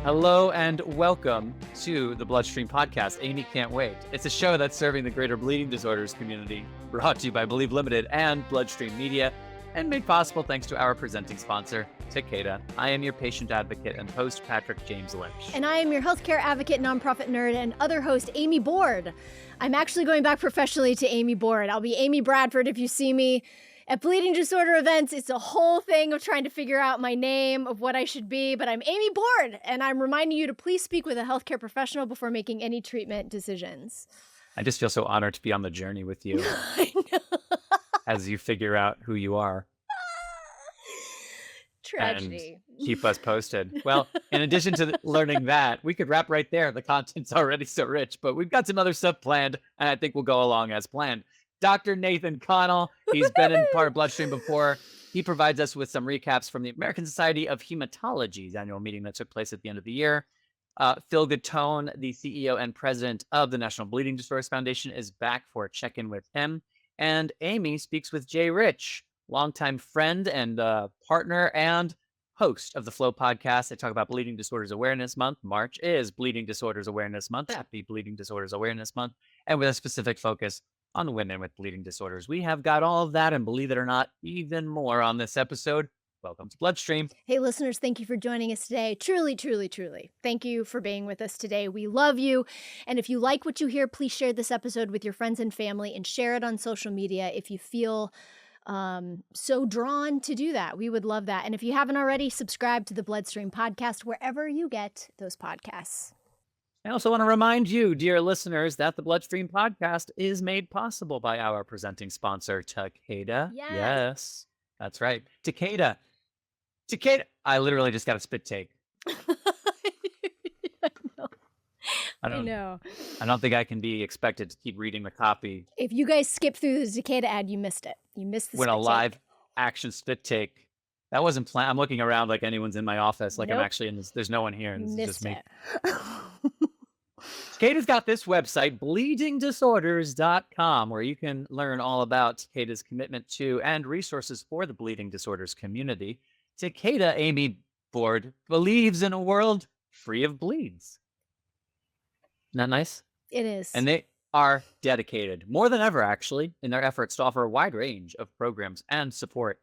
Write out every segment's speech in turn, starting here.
Hello and welcome to the Bloodstream Podcast. Amy can't wait. It's a show that's serving the greater bleeding disorders community, brought to you by Believe Limited and Bloodstream Media, and made possible thanks to our presenting sponsor, Takeda. I am your patient advocate and host, Patrick James Lynch. And I am your healthcare advocate, nonprofit nerd, and other host, Amy Board. I'm actually going back professionally to Amy Board. I'll be Amy Bradford if you see me at bleeding disorder events. It's a whole thing of trying to figure out my name, of what I should be, but I'm Amy Board, and I'm reminding you to please speak with a healthcare professional before making any treatment decisions. I just feel so honored to be on the journey with you I know. as you figure out who you are. Tragedy. And keep us posted. Well, in addition to learning that, we could wrap right there. The content's already so rich, but we've got some other stuff planned, and I think we'll go along as planned. Dr. Nathan Connell, he's been in part of Bloodstream before. He provides us with some recaps from the American Society of Hematology's annual meeting that took place at the end of the year. Phil Gattone, the CEO and president of the National Bleeding Disorders Foundation, is back for a check-in with him. And Amy speaks with Jay Rich, longtime friend and partner and host of the Flow podcast. They talk about Bleeding Disorders Awareness Month. March is Bleeding Disorders Awareness Month. Happy Bleeding Disorders Awareness Month. And with a specific focus on women with bleeding disorders. We have got all of that, and believe it or not, even more on this episode. Welcome to Bloodstream. Hey, listeners, thank you for joining us today. Truly, truly, truly. Thank you for being with us today. We love you. And if you like what you hear, please share this episode with your friends and family and share it on social media if you feel so drawn to do that. We would love that. And if you haven't already, subscribe to the Bloodstream podcast wherever you get those podcasts. I also want to remind you, dear listeners, that the Bloodstream podcast is made possible by our presenting sponsor, Takeda. Yes, that's right. Takeda. I literally just got a spit take. I know. I don't think I can be expected to keep reading the copy. If you guys skip through the Takeda ad, you missed it. You missed the when spit a live take. Action spit take. That wasn't planned. I'm looking around like anyone's in my office, like Nope. I'm actually in this. There's no one here, and this is just me. It. Takeda's got this website, bleedingdisorders.com, where you can learn all about Takeda's commitment to and resources for the bleeding disorders community. Takeda, Amy Board, believes in a world free of bleeds. Isn't that nice? It is. And they are dedicated, more than ever actually, in their efforts to offer a wide range of programs and support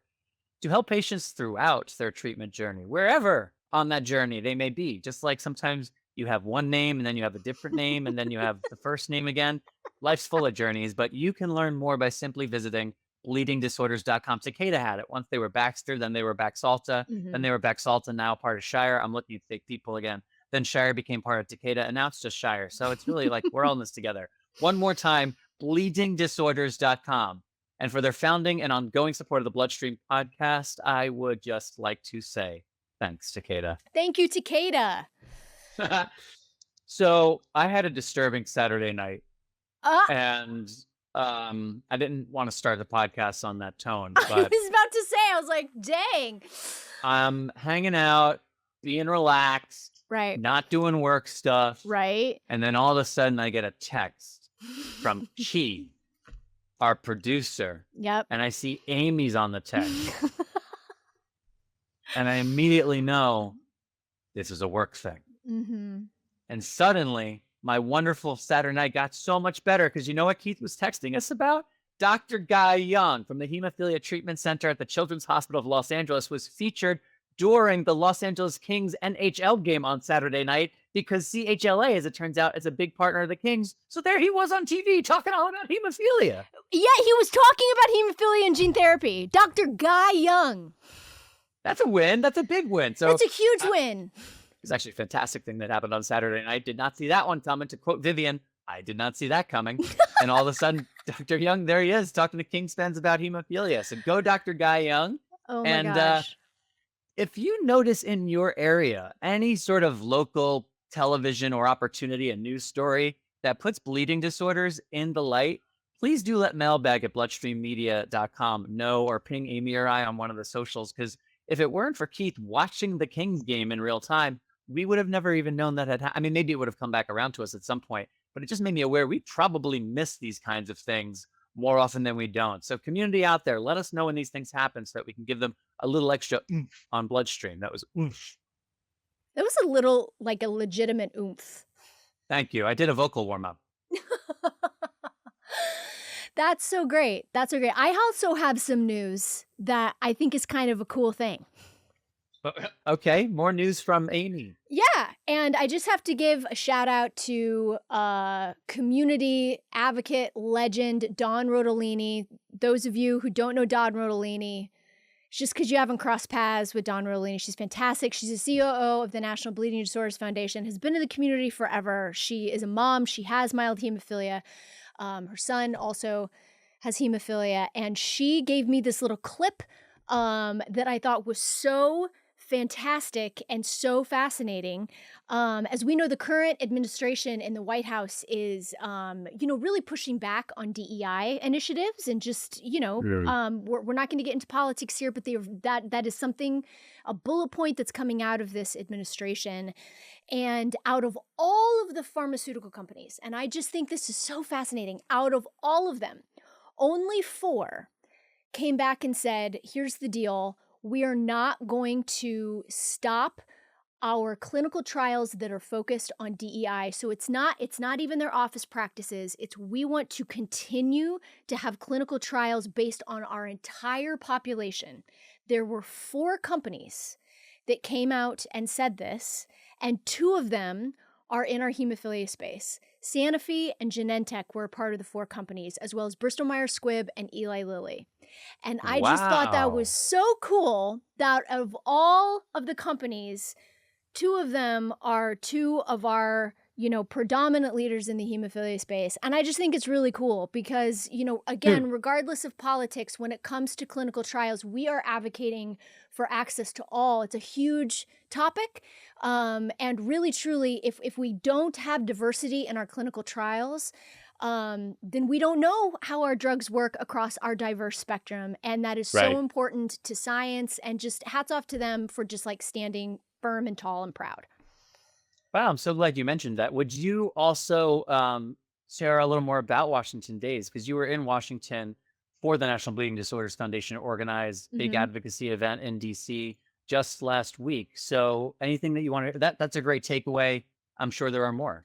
to help patients throughout their treatment journey, wherever on that journey they may be. Just like sometimes you have one name and then you have a different name and then you have the first name again. Life's full of journeys, but you can learn more by simply visiting bleedingdisorders.com. Takeda had it. Once they were Baxter, then they were Baxalta, then they were Baxalta, now part of Shire. I'm looking at fake people again. Then Shire became part of Takeda, and now it's just Shire. So it's really like we're all in this together. One more time, bleedingdisorders.com. And for their founding and ongoing support of the Bloodstream podcast, I would just like to say thanks, Takeda. Thank you, Takeda. So I had a disturbing Saturday night, and I didn't want to start the podcast on that tone, but I was about to say, I was like, dang. I'm hanging out, being relaxed, Right. not doing work stuff, Right. and then all of a sudden I get a text from Key, our producer, Yep. and I see Amy's on the text, and I immediately know this is a work thing. Mm-hmm. And suddenly, my wonderful Saturday night got so much better because you know what Keith was texting us about? Dr. Guy Young from the Hemophilia Treatment Center at the Children's Hospital of Los Angeles was featured during the Los Angeles Kings NHL game on Saturday night because CHLA, as it turns out, is a big partner of the Kings. So there he was on TV talking all about hemophilia. Yeah, he was talking about hemophilia and gene therapy. Dr. Guy Young. That's a win. That's a big win. So That's a huge win. It's actually a fantastic thing that happened on Saturday night. Did not see that one coming. To quote Vivian, I did not see that coming. And all of a sudden, Dr. Young, there he is, talking to Kings fans about hemophilia. So go Dr. Guy Young. Oh my And gosh. if you notice in your area any sort of local television or opportunity, a news story that puts bleeding disorders in the light, please do let mailbag at bloodstreammedia.com know or ping Amy or I on one of the socials. Because if it weren't for Keith watching the Kings game in real time, we would have never even known that had I mean, maybe it would have come back around to us at some point, but it just made me aware we probably miss these kinds of things more often than we don't. So community out there, let us know when these things happen so that we can give them a little extra oomph on Bloodstream. That was oomph. That was a little like a legitimate oomph. Thank you. I did a vocal warm up. That's so great. That's so great. I also have some news that I think is kind of a cool thing. Okay, more news from Amy. Yeah, and I just have to give a shout out to community advocate legend Dawn Rodolini. Those of you who don't know Dawn Rodolini, just because you haven't crossed paths with Dawn Rodolini, she's fantastic. She's a COO of the National Bleeding Disorders Foundation, has been in the community forever. She is a mom. She has mild hemophilia. Her son also has hemophilia, and she gave me this little clip that I thought was so fantastic and so fascinating. As we know, the current administration in the White House is, really pushing back on DEI initiatives and just, Really? we're not going to get into politics here, but that is something, a bullet point that's coming out of this administration. And out of all of the pharmaceutical companies, and I just think this is so fascinating, out of all of them, only 4 came back and said, here's the deal. We are not going to stop our clinical trials that are focused on DEI. So it's not even their office practices. It's we want to continue to have clinical trials based on our entire population. There were 4 companies that came out and said this, and 2 of them are in our hemophilia space. Sanofi and Genentech were a part of the 4 companies, as well as Bristol Myers Squibb and Eli Lilly. And I just thought that was Wow. so cool that of all of the companies, 2 of them are 2 of our, predominant leaders in the hemophilia space. And I just think it's really cool because, Hmm. again, regardless of politics, when it comes to clinical trials, we are advocating for access to all. It's a huge topic. And really, truly, if we don't have diversity in our clinical trials, then we don't know how our drugs work across our diverse spectrum. And that is so Right. important to science, and just hats off to them for just like standing firm and tall and proud. Wow, I'm so glad you mentioned that. Would you also share a little more about Washington Days? Because you were in Washington for the National Bleeding Disorders Foundation organized big Mhm. advocacy event in DC just last week. So anything that you want to that's a great takeaway. I'm sure there are more.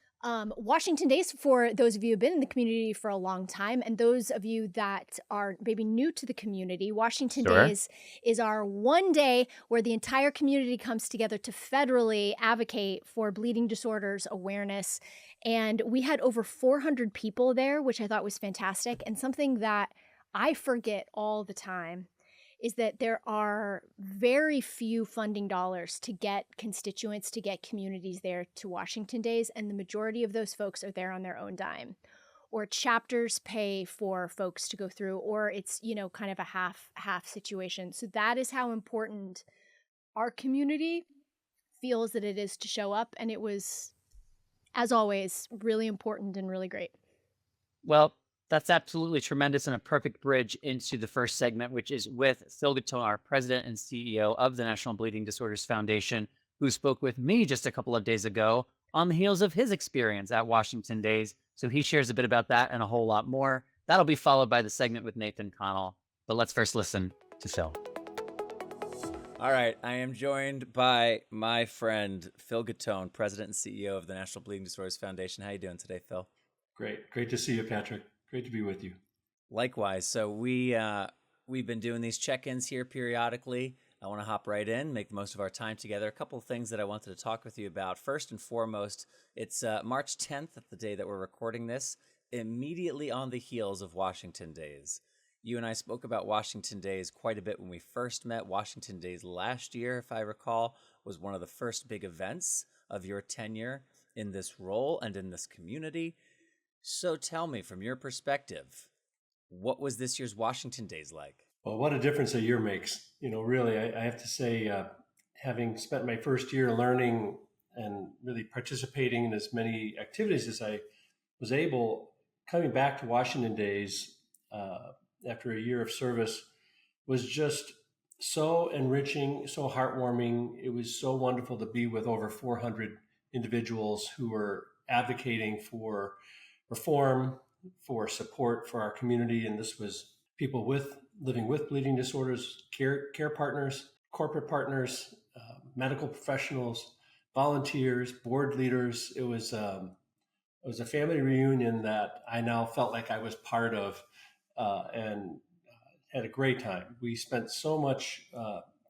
Washington Days, for those of you who've been in the community for a long time, and those of you that are maybe new to the community, Washington Sure. Days is our one day where the entire community comes together to federally advocate for bleeding disorders awareness. And we had over 400 people there, which I thought was fantastic. And something that I forget all the time is that there are very few funding dollars to get constituents, to get communities there to Washington Days, and the majority of those folks are there on their own dime. Or chapters pay for folks to go through, or it's, kind of a half situation. So that is how important our community feels that it is to show up. And it was, as always, really important and really great. Well, that's absolutely tremendous and a perfect bridge into the first segment, which is with Phil Gattone, our president and CEO of the National Bleeding Disorders Foundation, who spoke with me just a couple of days ago on the heels of his experience at Washington Days. So he shares a bit about that and a whole lot more. That'll be followed by the segment with Nathan Connell. But let's first listen to Phil. All right, I am joined by my friend Phil Gattone, President and CEO of the National Bleeding Disorders Foundation. How you doing today, Phil? Great to see you, Patrick. Great to be with you. Likewise. So we've been doing these check-ins here periodically. I want to hop right in, make the most of our time together. A couple of things that I wanted to talk with you about. First and foremost, it's March 10th, the day that we're recording this, immediately on the heels of Washington Days. You and I spoke about Washington Days quite a bit when we first met. Washington Days last year, if I recall, was one of the first big events of your tenure in this role and in this community. So tell me, from your perspective, what was this year's Washington Days like? Well, what a difference a year makes. Really, I have to say, having spent my first year learning and really participating in as many activities as I was able, coming back to Washington Days after a year of service was just so enriching, so heartwarming. It was so wonderful to be with over 400 individuals who were advocating for reform, for support for our community. And this was people living with bleeding disorders, care partners, corporate partners, medical professionals, volunteers, board leaders. It was a family reunion that I now felt like I was part of, and had a great time. We spent so much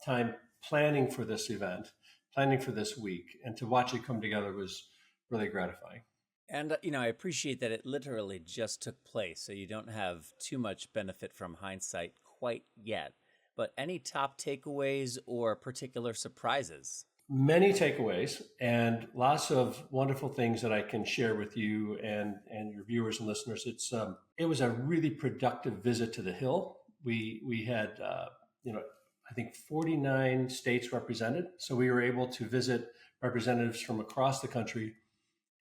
time planning for this event, planning for this week, and to watch it come together was really gratifying. And, I appreciate that it literally just took place, so you don't have too much benefit from hindsight quite yet. But any top takeaways or particular surprises? Many takeaways and lots of wonderful things that I can share with you and your viewers and listeners. It was a really productive visit to the Hill. We had I think 49 states represented, so we were able to visit representatives from across the country,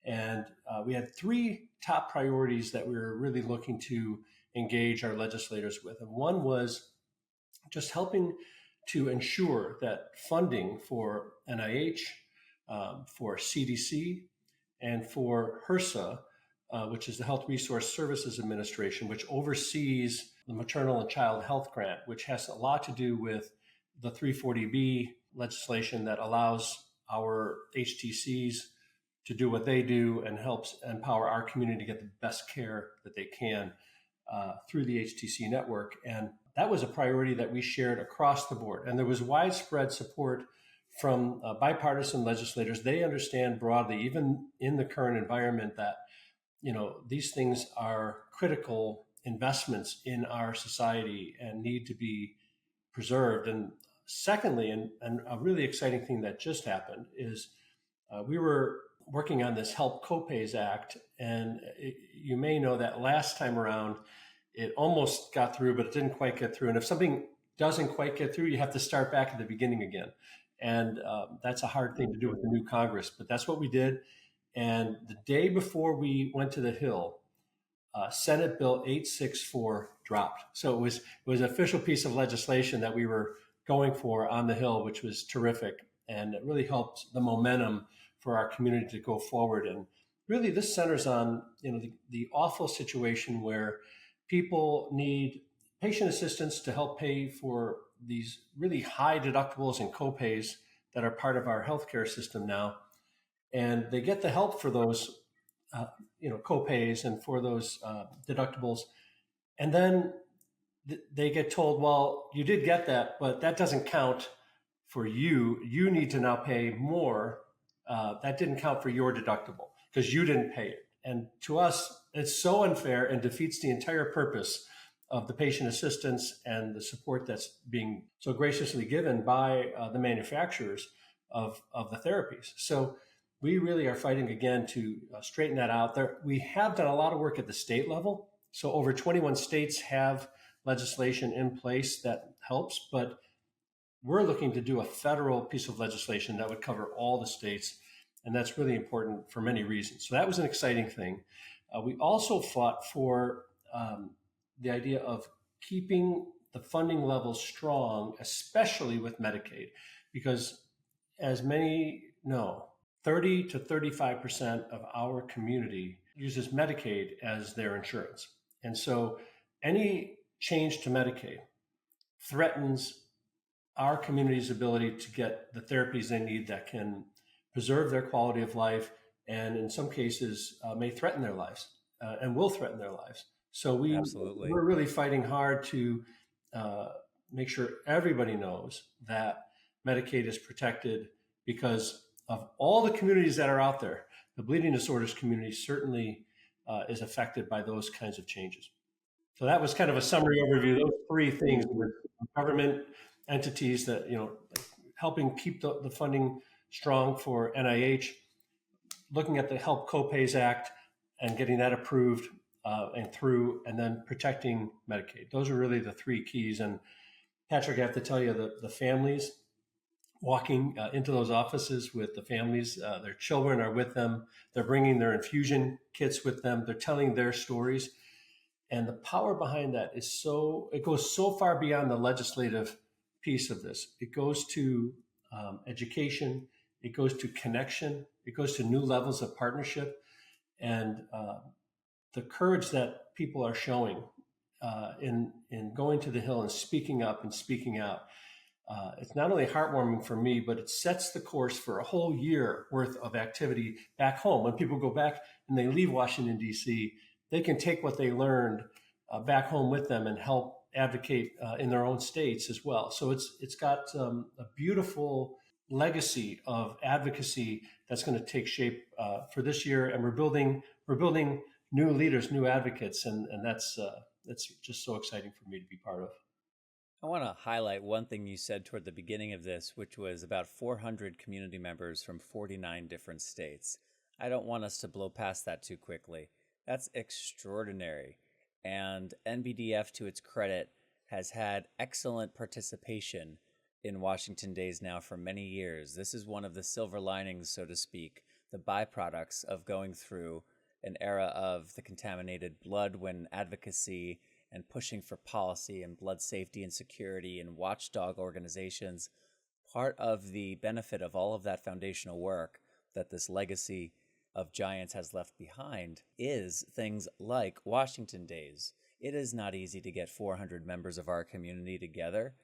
and we had three top priorities that we were really looking to engage our legislators with, and one was just helping to ensure that funding for NIH, for CDC, and for HRSA, which is the Health Resource Services Administration, which oversees the maternal and child health grant, which has a lot to do with the 340B legislation that allows our HTCs to do what they do and helps empower our community to get the best care that they can through the HTC network. And that was a priority that we shared across the board. And there was widespread support from bipartisan legislators. They understand broadly, even in the current environment, that these things are critical investments in our society and need to be preserved. And secondly, and a really exciting thing that just happened is we were working on this Help Copays Act. And you may know that last time around, it almost got through, but it didn't quite get through. And if something doesn't quite get through, you have to start back at the beginning again. And that's a hard thing to do with the new Congress, but that's what we did. And the day before we went to the Hill, Senate Bill 864 dropped. So it was an official piece of legislation that we were going for on the Hill, which was terrific. And it really helped the momentum for our community to go forward. And really this centers on the awful situation where people need patient assistance to help pay for these really high deductibles and copays that are part of our healthcare system now. And they get the help for those, copays and for those deductibles. And then they get told, well, you did get that, but that doesn't count for you. You need to now pay more. That didn't count for your deductible because you didn't pay it. And to us, it's so unfair and defeats the entire purpose of the patient assistance and the support that's being so graciously given by the manufacturers of the therapies. So we really are fighting again to straighten that out. We have done a lot of work at the state level. So over 21 states have legislation in place that helps, but we're looking to do a federal piece of legislation that would cover all the states. And that's really important for many reasons. So that was an exciting thing. We also fought for the idea of keeping the funding levels strong, especially with Medicaid, because as many know, 30 to 35% of our community uses Medicaid as their insurance. And so any change to Medicaid threatens our community's ability to get the therapies they need that can preserve their quality of life, and in some cases may threaten their lives and will threaten their lives. So we're really fighting hard to make sure everybody knows that Medicaid is protected, because of all the communities that are out there, the bleeding disorders community certainly is affected by those kinds of changes. So that was kind of a summary overview. Those three things were government entities that, helping keep the funding strong for NIH, looking at the Help Copays Act and getting that approved and through, and then protecting Medicaid. Those are really the three keys. And Patrick, I have to tell you, the families walking into those offices with the families, their children are with them. They're bringing their infusion kits with them. They're telling their stories. And the power behind that it goes so far beyond the legislative piece of this. It goes to education. It goes to connection. It goes to new levels of partnership. And the courage that people are showing in going to the Hill and speaking up and speaking out. it's not only heartwarming for me, but it sets the course for a whole year worth of activity back home. When people go back and they leave Washington, D.C., they can take what they learned back home with them and help advocate in their own states as well. So it's got a beautiful legacy of advocacy that's going to take shape for this year, and we're building new leaders, new advocates, and that's just so exciting for me to be part of. I want to highlight one thing you said toward the beginning of this, which was about 400 community members from 49 different states. I don't want us to blow past that too quickly. That's extraordinary. And NBDF, to its credit, has had excellent participation in Washington Days now for many years. This is one of the silver linings, so to speak, the byproducts of going through an era of the contaminated blood, when advocacy and pushing for policy and blood safety and security and watchdog organizations, part of the benefit of all of that foundational work that this legacy of giants has left behind is things like Washington Days. It is not easy to get 400 members of our community together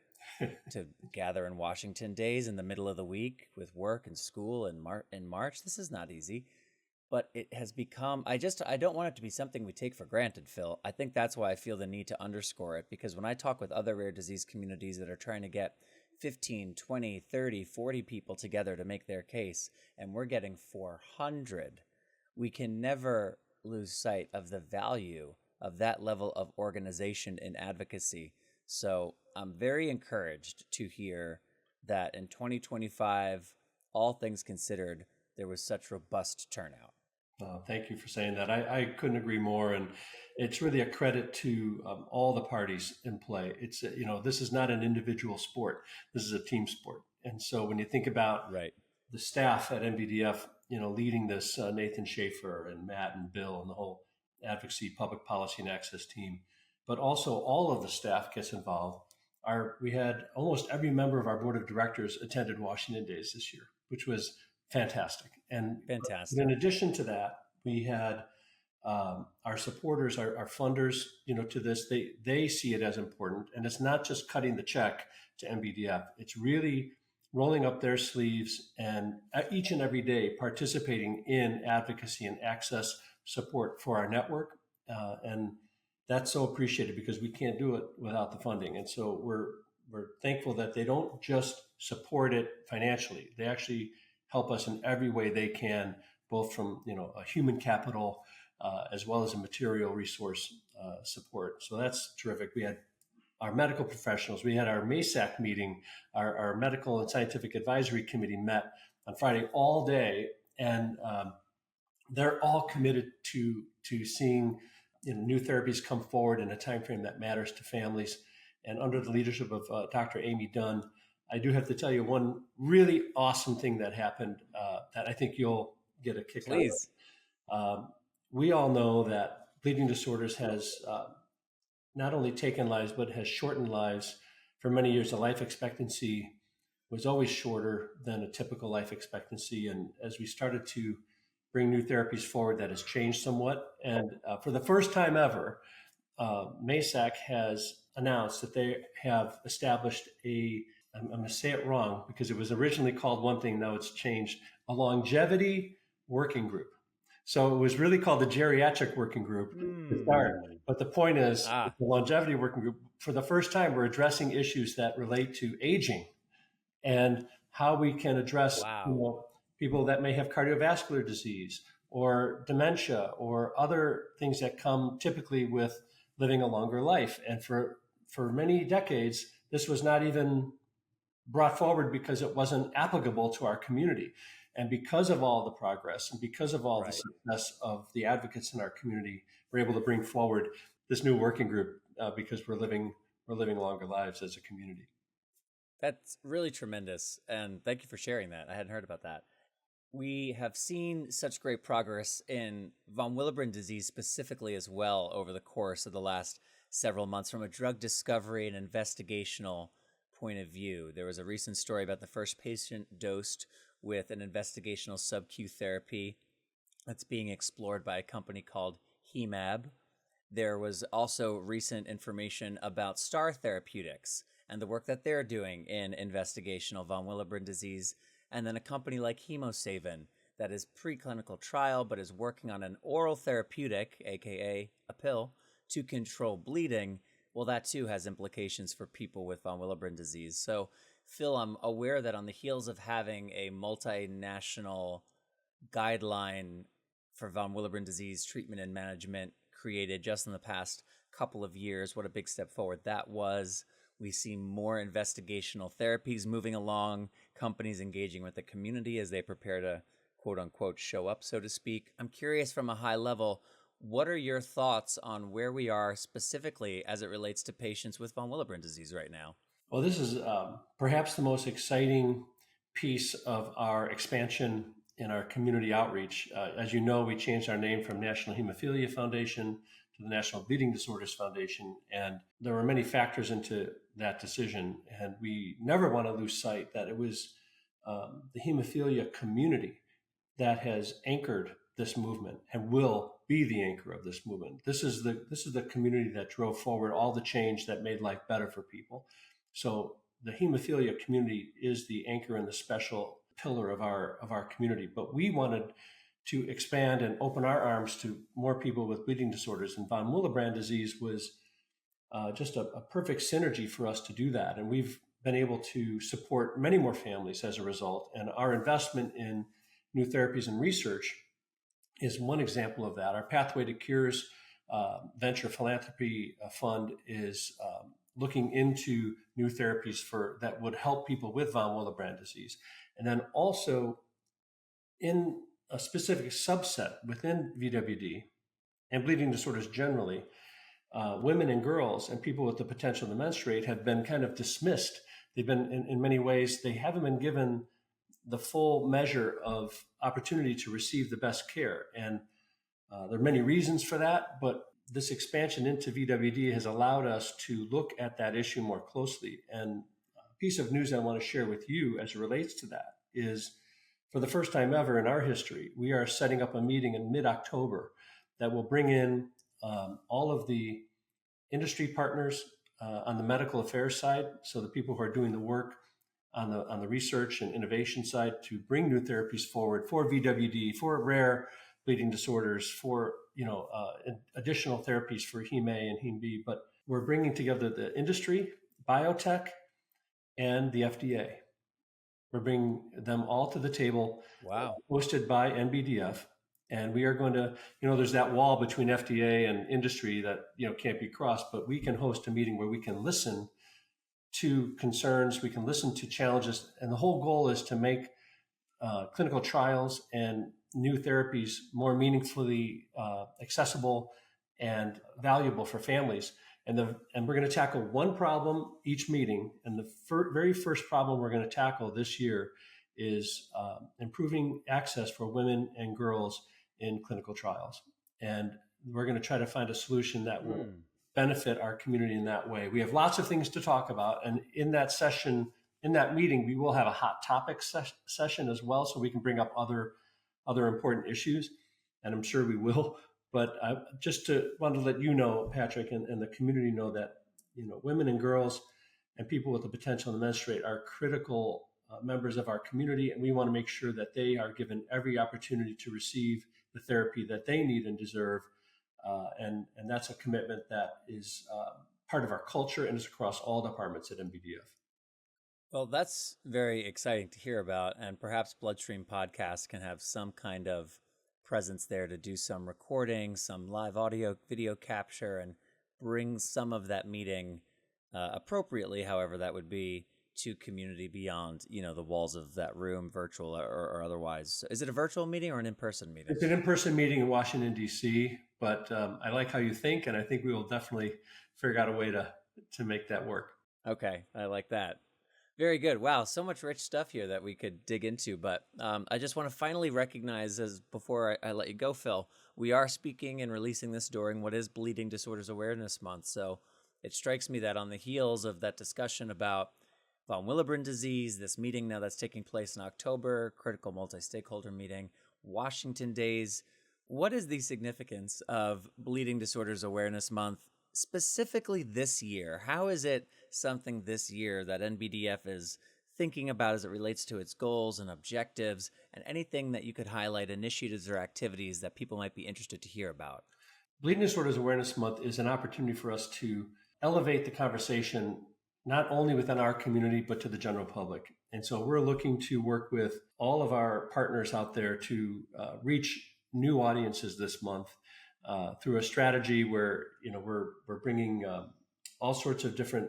to gather in Washington Days in the middle of the week with work and school and in March. This is not easy. But it has become, I don't want it to be something we take for granted, Phil. I think that's why I feel the need to underscore it, because when I talk with other rare disease communities that are trying to get 15, 20, 30, 40 people together to make their case, and we're getting 400, we can never lose sight of the value of that level of organization and advocacy. So I'm very encouraged to hear that in 2025, all things considered, there was such robust turnout. Thank you for saying that. I couldn't agree more, and it's really a credit to all the parties in play. It's this is not an individual sport. This is a team sport, and so when you think about Right. the staff at NBDF, leading this, Nathan Schaefer and Matt and Bill and the whole advocacy, public policy, and access team, but also all of the staff gets involved. We had almost every member of our board of directors attended Washington Days this year, which was fantastic. And Fantastic. in addition to that, we had our supporters, our funders, to this. They see it as important, and it's not just cutting the check to NBDF. It's really rolling up their sleeves and each and every day participating in advocacy and access support for our network, and that's so appreciated because we can't do it without the funding. And so we're thankful that they don't just support it financially; they actually help us in every way they can, both from a human capital as well as a material resource support. So that's terrific. We had our medical professionals. We had our MASAC meeting. Our medical and scientific advisory committee met on Friday all day, and they're all committed to seeing new therapies come forward in a time frame that matters to families. And under the leadership of Dr. Amy Dunn, I do have to tell you one really awesome thing that happened that I think you'll get a kick Please. out of. We all know that bleeding disorders has not only taken lives, but has shortened lives for many years. The life expectancy was always shorter than a typical life expectancy. And as we started to bring new therapies forward, that has changed somewhat. And for the first time ever, MASAC has announced that they have established I'm going to say it wrong because it was originally called one thing, now it's changed, a longevity working group. So it was really called the geriatric working group to start. But the point is, the longevity working group, for the first time, we're addressing issues that relate to aging and how we can address people that may have cardiovascular disease or dementia or other things that come typically with living a longer life. And for many decades, this was not even brought forward because it wasn't applicable to our community. And because of all the progress and because of all the success of the advocates in our community, we're able to bring forward this new working group because we're living longer lives as a community. That's really tremendous. And thank you for sharing that. I hadn't heard about that. We have seen such great progress in von Willebrand disease specifically as well over the course of the last several months from a drug discovery and investigational point of view. There was a recent story about the first patient dosed with an investigational sub-Q therapy that's being explored by a company called HEMAB. There was also recent information about Star Therapeutics and the work that they're doing in investigational von Willebrand disease, and then a company like Hemosaven that is preclinical trial but is working on an oral therapeutic, aka a pill, to control bleeding. Well, that too has implications for people with von Willebrand disease. So, Phil, I'm aware that on the heels of having a multinational guideline for von Willebrand disease treatment and management created just in the past couple of years, what a big step forward that was. We see more investigational therapies moving along, companies engaging with the community as they prepare to quote unquote show up, so to speak. I'm curious from a high level, what are your thoughts on where we are specifically as it relates to patients with von Willebrand disease right now? Well, this is perhaps the most exciting piece of our expansion in our community outreach. As you know, we changed our name from National Hemophilia Foundation to the National Bleeding Disorders Foundation, and there were many factors into that decision. And we never want to lose sight that it was the hemophilia community that has anchored this movement and will be the anchor of this movement. This is the community that drove forward all the change that made life better for people. So the hemophilia community is the anchor and the special pillar of our community. But we wanted to expand and open our arms to more people with bleeding disorders. And von Willebrand disease was just a perfect synergy for us to do that. And we've been able to support many more families as a result. And our investment in new therapies and research is one example of that. Our Pathway to Cures venture philanthropy fund is looking into new therapies that would help people with von Willebrand disease. And then also in a specific subset within VWD and bleeding disorders generally, women and girls and people with the potential to menstruate have been kind of dismissed. They've been, in many ways, they haven't been given the full measure of opportunity to receive the best care. And there are many reasons for that, but this expansion into VWD has allowed us to look at that issue more closely. And a piece of news I want to share with you as it relates to that is, for the first time ever in our history, we are setting up a meeting in mid-October that will bring in all of the industry partners on the medical affairs side, so the people who are doing the work on the research and innovation side to bring new therapies forward for VWD, for rare bleeding disorders, for additional therapies for Hem A and Hem B. But we're bringing together the industry, biotech, and the FDA. We're bringing them all to the table. Wow. Hosted by NBDF. And we are going to, there's that wall between FDA and industry that, can't be crossed, but we can host a meeting where we can listen to concerns, we can listen to challenges. And the whole goal is to make clinical trials and new therapies more meaningfully accessible and valuable for families. And we're going to tackle one problem each meeting. And the very first problem we're going to tackle this year is improving access for women and girls in clinical trials. And we're going to try to find a solution that will benefit our community in that way. We have lots of things to talk about. And in that session, in that meeting, we will have a hot topic session as well, so we can bring up other important issues. And I'm sure we will. But I just wanted to let you know, Patrick, and the community know that women and girls and people with the potential to menstruate are critical members of our community, and we want to make sure that they are given every opportunity to receive the therapy that they need and deserve. And that's a commitment that is part of our culture and is across all departments at NBDF. Well, that's very exciting to hear about, and perhaps Bloodstream Podcast can have some kind of presence there to do some recording, some live audio, video capture, and bring some of that meeting appropriately, however that would be, to community beyond, the walls of that room, virtual or otherwise. So is it a virtual meeting or an in-person meeting? It's an in-person meeting in Washington, D.C., but I like how you think, and I think we will definitely figure out a way to make that work. Okay, I like that. Very good. Wow, so much rich stuff here that we could dig into. But I just want to finally recognize, before I let you go, Phil, we are speaking and releasing this during what is Bleeding Disorders Awareness Month. So it strikes me that on the heels of that discussion about von Willebrand disease, this meeting now that's taking place in October, critical multi-stakeholder meeting, Washington Days, what is the significance of Bleeding Disorders Awareness Month specifically this year, how is it something this year that NBDF is thinking about as it relates to its goals and objectives, and anything that you could highlight, initiatives or activities that people might be interested to hear about? Bleeding Disorders Awareness Month is an opportunity for us to elevate the conversation, not only within our community, but to the general public. And so we're looking to work with all of our partners out there to reach new audiences this month through a strategy where, we're bringing all sorts of different,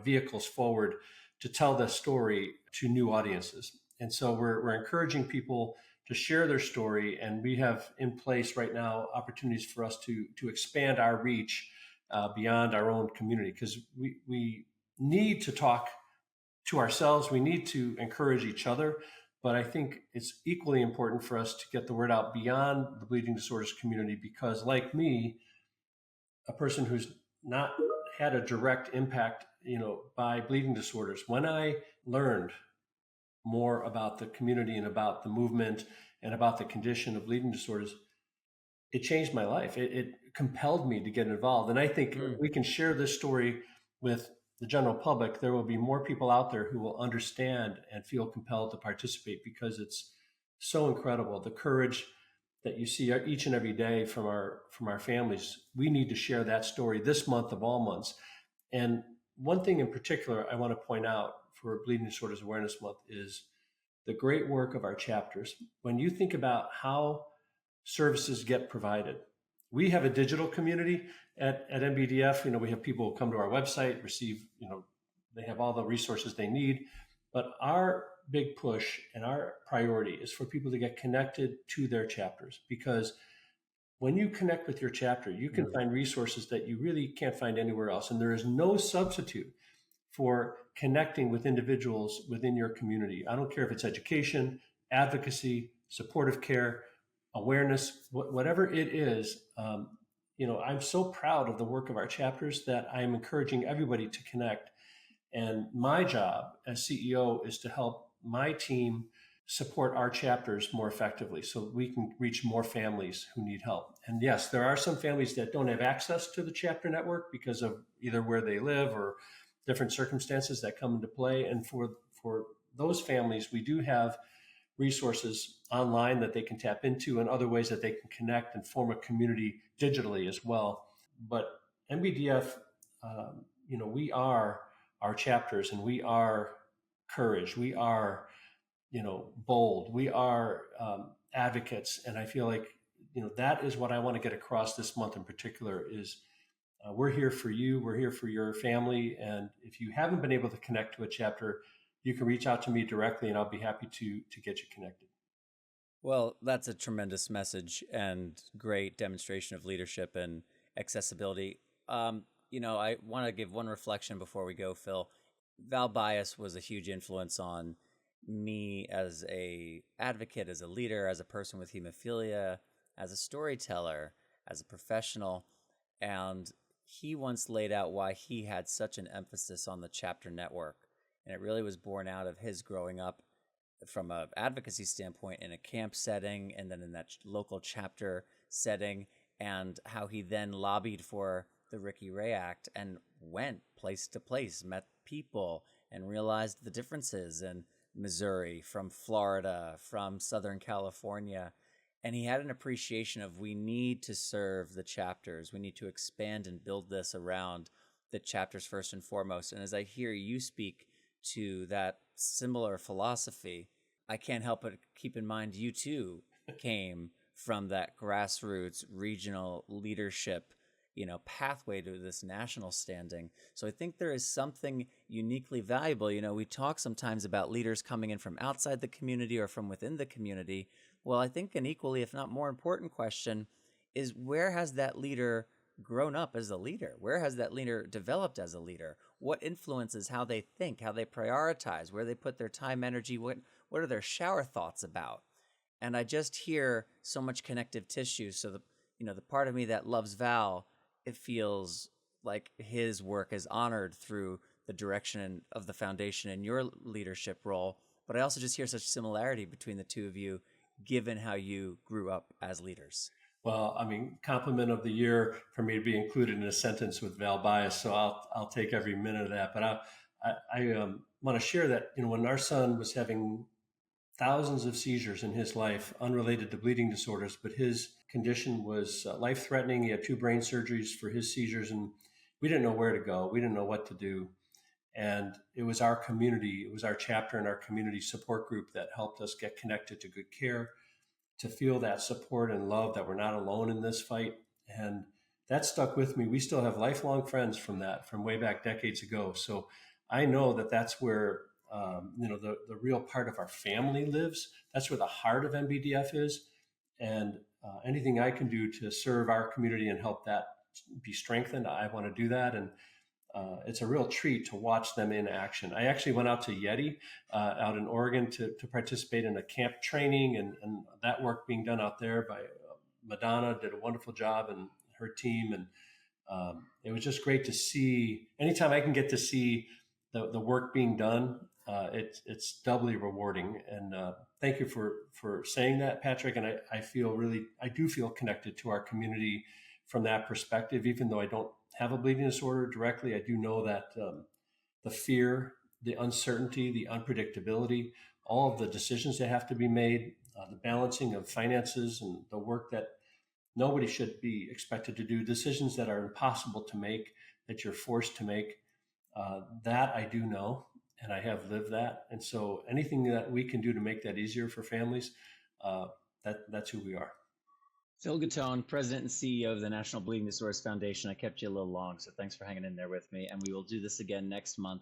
vehicles forward to tell the story to new audiences. And so we're encouraging people to share their story, and we have in place right now opportunities for us to expand our reach beyond our own community, because we need to talk to ourselves. We need to encourage each other, but I think it's equally important for us to get the word out beyond the bleeding disorders community, because like me, a person who's not had a direct impact, by bleeding disorders, when I learned more about the community and about the movement and about the condition of bleeding disorders, it changed my life. It compelled me to get involved. And I think if we can share this story with the general public, there will be more people out there who will understand and feel compelled to participate, because it's so incredible. The courage that you see each and every day from our families. We need to share that story this month of all months. And one thing in particular I want to point out for Bleeding Disorders Awareness Month is the great work of our chapters. When you think about how services get provided, we have a digital community at NBDF. We have people who come to our website, receive, they have all the resources they need. But our big push and our priority is for people to get connected to their chapters, because when you connect with your chapter, you can find resources that you really can't find anywhere else. And there is no substitute for connecting with individuals within your community. I don't care if it's education, advocacy, supportive care, awareness, whatever it is. I'm so proud of the work of our chapters that I'm encouraging everybody to connect. And my job as CEO is to help my team support our chapters more effectively so we can reach more families who need help. And yes, there are some families that don't have access to the chapter network because of either where they live or different circumstances that come into play. And for those families, we do have resources online that they can tap into, and other ways that they can connect and form a community digitally as well. But NBDF, we are our chapters, and we are courage. We are, bold. We are advocates. And I feel like, that is what I want to get across this month in particular is we're here for you. We're here for your family. And if you haven't been able to connect to a chapter, you can reach out to me directly, and I'll be happy to get you connected. Well, that's a tremendous message and great demonstration of leadership and accessibility. I want to give one reflection before we go, Phil. Val Bias was a huge influence on me as a advocate, as a leader, as a person with hemophilia, as a storyteller, as a professional. And he once laid out why he had such an emphasis on the chapter network. And it really was born out of his growing up from an advocacy standpoint in a camp setting, and then in that local chapter setting, and how he then lobbied for the Ricky Ray Act and went place to place, met people, and realized the differences in Missouri, from Florida, from Southern California. And he had an appreciation of, we need to serve the chapters. We need to expand and build this around the chapters first and foremost. And as I hear you speak to that similar philosophy, I can't help but keep in mind you too came from that grassroots regional leadership, pathway to this national standing. So I think there is something uniquely valuable. We talk sometimes about leaders coming in from outside the community or from within the community. Well, I think an equally, if not more important question is, where has that leader grown up as a leader? Where has that leader developed as a leader? What influences how they think, how they prioritize, where they put their time, energy, what are their shower thoughts about? And I just hear so much connective tissue. So the part of me that loves Val, it feels like his work is honored through the direction of the foundation and your leadership role. But I also just hear such similarity between the two of you, given how you grew up as leaders. Well, I mean, compliment of the year for me to be included in a sentence with Val Bias, so I'll take every minute of that. But I want to share that when our son was having thousands of seizures in his life, unrelated to bleeding disorders, but his condition was life threatening. He had 2 brain surgeries for his seizures, and we didn't know where to go. We didn't know what to do. And it was our community, it was our chapter and our community support group that helped us get connected to good care, to feel that support and love that we're not alone in this fight. And that stuck with me. We still have lifelong friends from that, from way back decades ago. So I know that that's where the real part of our family lives. That's where the heart of NBDF is. And anything I can do to serve our community and help that be strengthened, I want to do that. And it's a real treat to watch them in action. I actually went out to Yeti out in Oregon to participate in a camp training, and that work being done out there by Madonna did a wonderful job and her team. And it was just great to see. Anytime I can get to see the work being done, it's doubly rewarding. And thank you for saying that, Patrick. And I do feel connected to our community from that perspective, even though I don't have a bleeding disorder directly. I do know that the fear, the uncertainty, the unpredictability, all of the decisions that have to be made, the balancing of finances and the work that nobody should be expected to do, decisions that are impossible to make, that you're forced to make, that I do know, and I have lived that. And so anything that we can do to make that easier for families, that's who we are. Phil Gattone, President and CEO of the National Bleeding Disorders Foundation. I kept you a little long, so thanks for hanging in there with me. And we will do this again next month.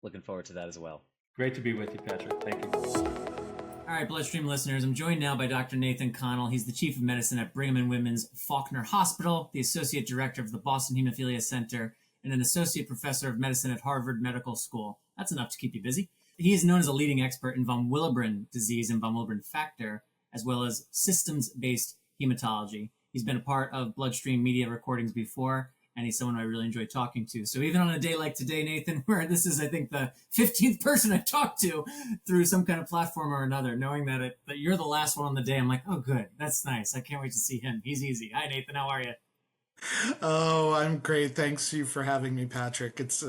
Looking forward to that as well. Great to be with you, Patrick. Thank you. All right, Bloodstream listeners, I'm joined now by Dr. Nathan Connell. He's the Chief of Medicine at Brigham and Women's Faulkner Hospital, the Associate Director of the Boston Hemophilia Center, and an Associate Professor of Medicine at Harvard Medical School. That's enough to keep you busy. He is known as a leading expert in von Willebrand disease and von Willebrand factor, as well as systems-based hematology. He's been a part of Bloodstream media recordings before, and he's someone I really enjoy talking to. So even on a day like today, Nathan, where this is, I think, the 15th person I've talked to through some kind of platform or another, knowing that you're the last one on the day, I'm like, oh, good. That's nice. I can't wait to see him. He's easy. Hi, Nathan. How are you? Oh, I'm great. Thanks you for having me, Patrick. It's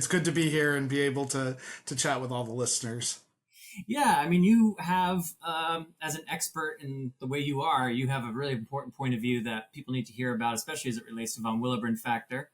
good to be here and be able to chat with all the listeners. Yeah, I mean, you have, as an expert in the way you are, you have a really important point of view that people need to hear about, especially as it relates to von Willebrand factor.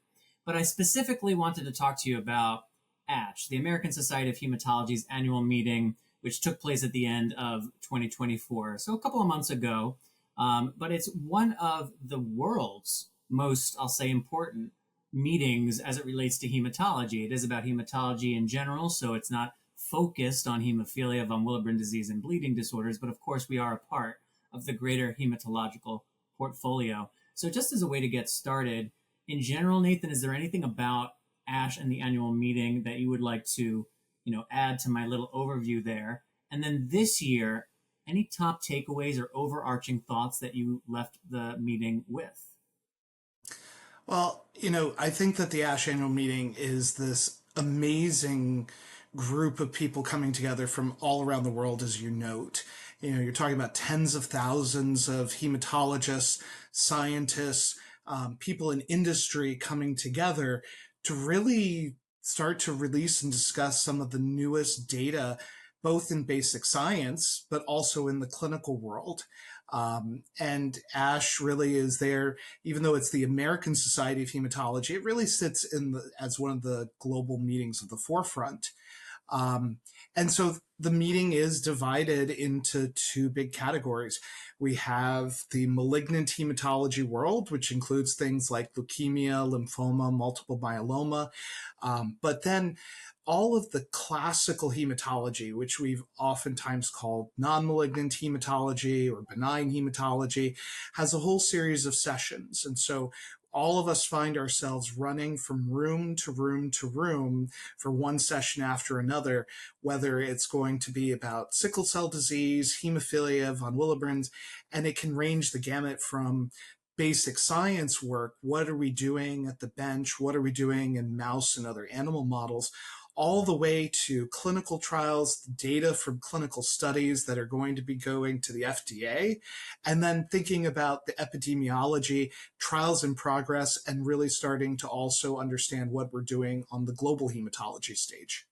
But I specifically wanted to talk to you about ASH, the American Society of Hematology's annual meeting, which took place at the end of 2024, so a couple of months ago. But it's one of the world's most, I'll say, important meetings as it relates to hematology. It is about hematology in general, so it's not focused on hemophilia, von Willebrand disease, and bleeding disorders, but of course we are a part of the greater hematological portfolio. So just as a way to get started, in general, Nathan, is there anything about ASH and the annual meeting that you would like to, add to my little overview there? And then this year, any top takeaways or overarching thoughts that you left the meeting with? Well, I think that the ASH annual meeting is this amazing group of people coming together from all around the world, as you note. You're talking about tens of thousands of hematologists, scientists, people in industry coming together to really start to release and discuss some of the newest data, both in basic science, but also in the clinical world. And ASH really is there, even though it's the American Society of Hematology, it really sits as one of the global meetings of the forefront. And so the meeting is divided into 2 big categories. We have the malignant hematology world, which includes things like leukemia, lymphoma, multiple myeloma, but then all of the classical hematology, which we've oftentimes called non-malignant hematology or benign hematology, has a whole series of sessions. And so all of us find ourselves running from room to room to room for one session after another, whether it's going to be about sickle cell disease, hemophilia, von Willebrand, and it can range the gamut from basic science work. What are we doing at the bench? What are we doing in mouse and other animal models? all the way to clinical trials, data from clinical studies that are going to be going to the FDA, and then thinking about the epidemiology, trials in progress, and really starting to also understand what we're doing on the global hematology stage.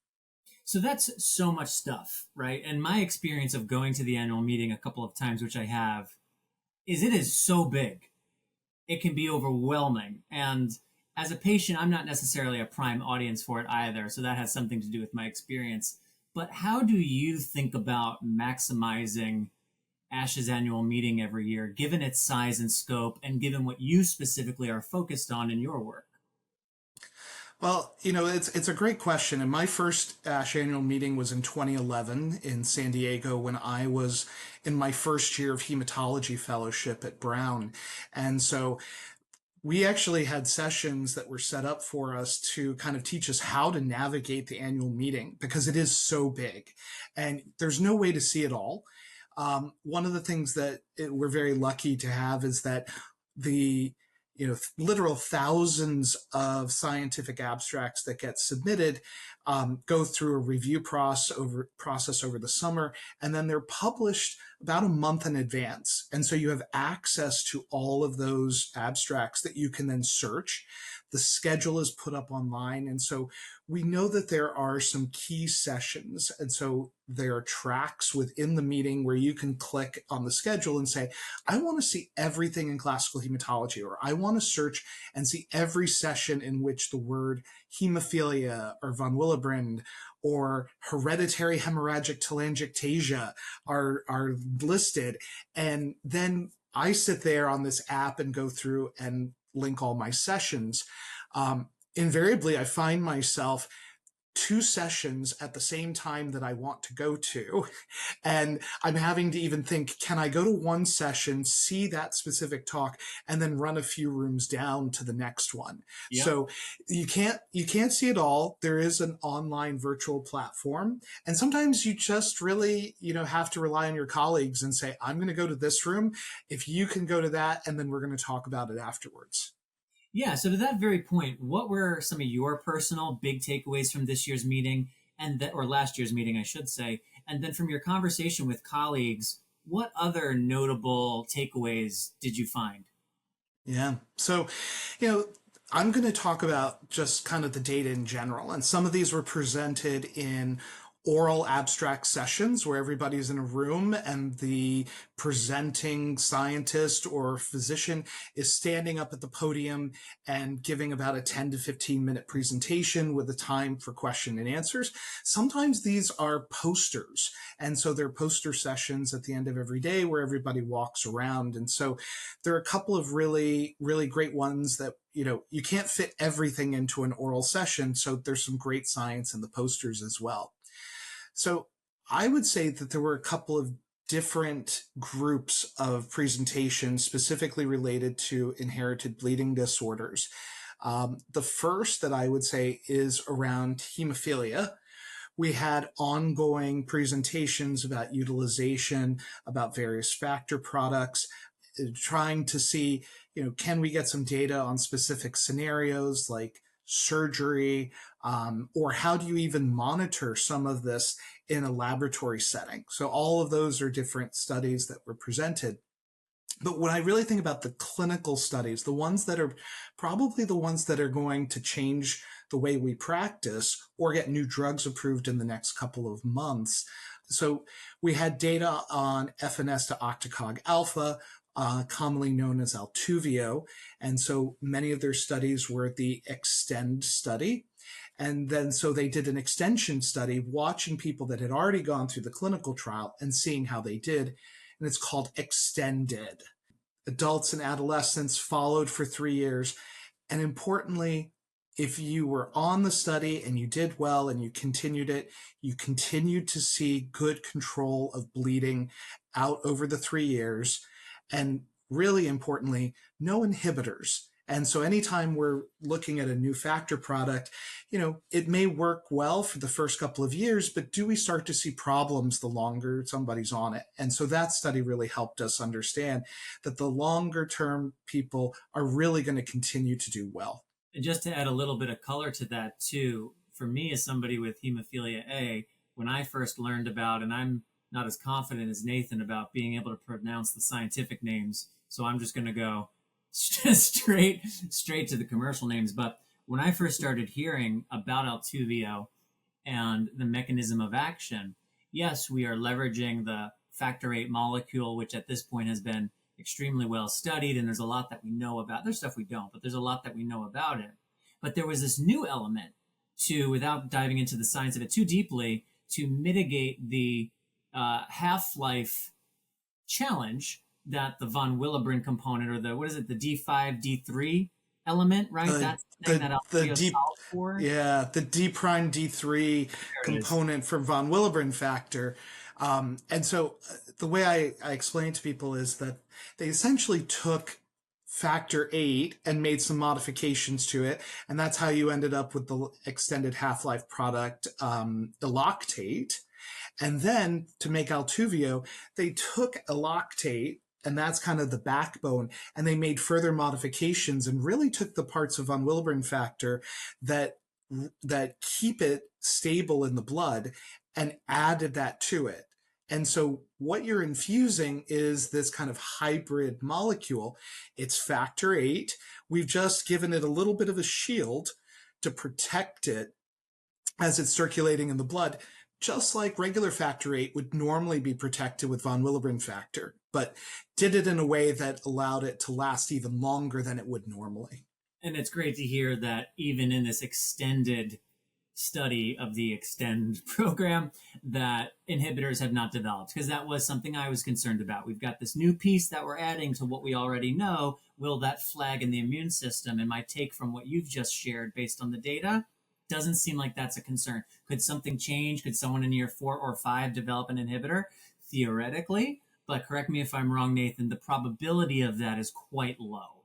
So that's so much stuff, right? And my experience of going to the annual meeting a couple of times, which I have, is it is so big. It can be overwhelming. And as a patient, I'm not necessarily a prime audience for it either. So that has something to do with my experience. But how do you think about maximizing ASH's annual meeting every year, given its size and scope, and given what you specifically are focused on in your work? Well, it's a great question. And my first ASH annual meeting was in 2011 in San Diego when I was in my first year of hematology fellowship at Brown. And so we actually had sessions that were set up for us to kind of teach us how to navigate the annual meeting because it is so big and there's no way to see it all. One of the things that we're very lucky to have is that the literal thousands of scientific abstracts that get submitted go through a review process over the summer, and then they're published about a month in advance. And so you have access to all of those abstracts that you can then search. The schedule is put up online. And so we know that there are some key sessions. And so there are tracks within the meeting where you can click on the schedule and say, I want to see everything in classical hematology, or I want to search and see every session in which the word hemophilia or von Willebrand or hereditary hemorrhagic telangiectasia are listed. And then I sit there on this app and go through and link all my sessions. Invariably, I find myself 2 sessions at the same time that I want to go to. And I'm having to even think, can I go to one session, see that specific talk, and then run a few rooms down to the next one? Yeah. So you can't see it all. There is an online virtual platform. And sometimes you just really, have to rely on your colleagues and say, I'm going to go to this room. If you can go to that, and then we're going to talk about it afterwards. Yeah, so to that very point, what were some of your personal big takeaways from this year's meeting or last year's meeting, I should say? And then from your conversation with colleagues, what other notable takeaways did you find? Yeah. So, I'm going to talk about just kind of the data in general. And some of these were presented in oral abstract sessions where everybody's in a room and the presenting scientist or physician is standing up at the podium and giving about a 10 to 15 minute presentation with a time for question and answers. Sometimes these are posters. And so they're poster sessions at the end of every day where everybody walks around. And so there are a couple of really, really great ones that you can't fit everything into an oral session. So there's some great science in the posters as well. So I would say that there were a couple of different groups of presentations specifically related to inherited bleeding disorders. The first that I would say is around hemophilia. We had ongoing presentations about utilization, about various factor products, trying to see, can we get some data on specific scenarios like surgery, or how do you even monitor some of this in a laboratory setting? So all of those are different studies that were presented. But when I really think about the clinical studies, the ones that are probably the ones that are going to change the way we practice or get new drugs approved in the next couple of months. So we had data on FNS to octacog alpha, commonly known as Altuviiio. And so many of their studies were the Extend study. And then so they did an extension study watching people that had already gone through the clinical trial and seeing how they did. And it's called Extended. Adults and adolescents followed for 3 years. And importantly, if you were on the study and you did well and you continued it, you continued to see good control of bleeding out over the 3 years. And really importantly, no inhibitors. And so anytime we're looking at a new factor product, it may work well for the first couple of years, but do we start to see problems the longer somebody's on it? And so that study really helped us understand that the longer term people are really going to continue to do well. And just to add a little bit of color to that too, for me, as somebody with hemophilia A, when I first learned about, and I'm not as confident as Nathan about being able to pronounce the scientific names, so I'm just going to go straight to the commercial names. But when I first started hearing about Altuviiio and the mechanism of action, yes, we are leveraging the factor VIII molecule, which at this point has been extremely well studied, and there's a lot that we know about. There's stuff we don't, but there's a lot that we know about it. But there was this new element to, without diving into the science of it too deeply, to mitigate the half-life challenge that the von Willebrand component, or the, what is it, the D5, D3 element, right? That's the thing that Altuviiio solved for. Yeah, the D prime D3 component for von Willebrand factor. And so the way I explain to people is that they essentially took factor VIII and made some modifications to it. And that's how you ended up with the extended half-life product, Eloctate. And then to make Altuviiio, they took Eloctate, and that's kind of the backbone, and they made further modifications and really took the parts of von Willebrand factor that keep it stable in the blood and added that to it. And so what you're infusing is this kind of hybrid molecule. It's factor VIII. We've just given it a little bit of a shield to protect it as it's circulating in the blood, just like regular factor VIII would normally be protected with von Willebrand factor, but did it in a way that allowed it to last even longer than it would normally. And it's great to hear that even in this extended study of the Extend program, that inhibitors have not developed, because that was something I was concerned about. We've got this new piece that we're adding to what we already know. Will that flag in the immune system? And my take from what you've just shared based on the data doesn't seem like that's a concern. Could something change? Could someone in year 4 or 5 develop an inhibitor? Theoretically, but correct me if I'm wrong, Nathan, the probability of that is quite low.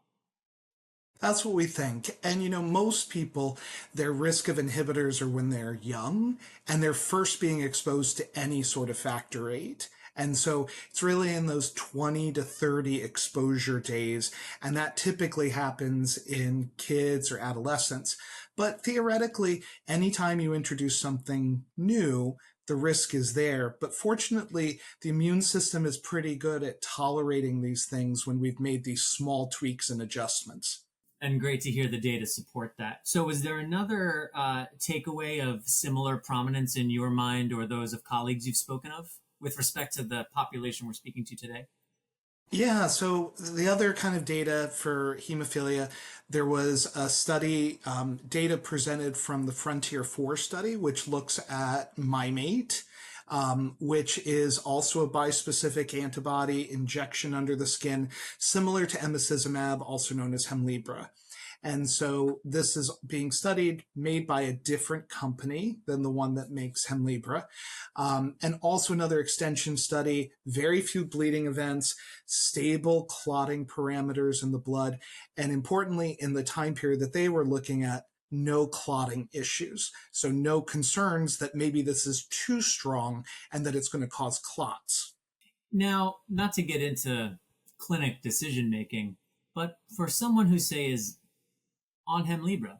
That's what we think. And most people, their risk of inhibitors are when they're young and they're first being exposed to any sort of factor VIII. And so it's really in those 20 to 30 exposure days. And that typically happens in kids or adolescents. But theoretically, anytime you introduce something new, the risk is there. But fortunately, the immune system is pretty good at tolerating these things when we've made these small tweaks and adjustments. And great to hear the data support that. So is there another takeaway of similar prominence in your mind or those of colleagues you've spoken of with respect to the population we're speaking to today? Yeah, so the other kind of data for hemophilia, there was a study, data presented from the Frontier 4 study, which looks at Mimate, which is also a bispecific antibody injection under the skin, similar to emicizumab, also known as Hemlibra. And so this is being studied, made by a different company than the one that makes Hemlibra. And also another extension study, very few bleeding events, stable clotting parameters in the blood, and importantly, in the time period that they were looking at, no clotting issues. So no concerns that maybe this is too strong and that it's going to cause clots. Now, not to get into clinic decision making, but for someone who, say, is on Hemlibra,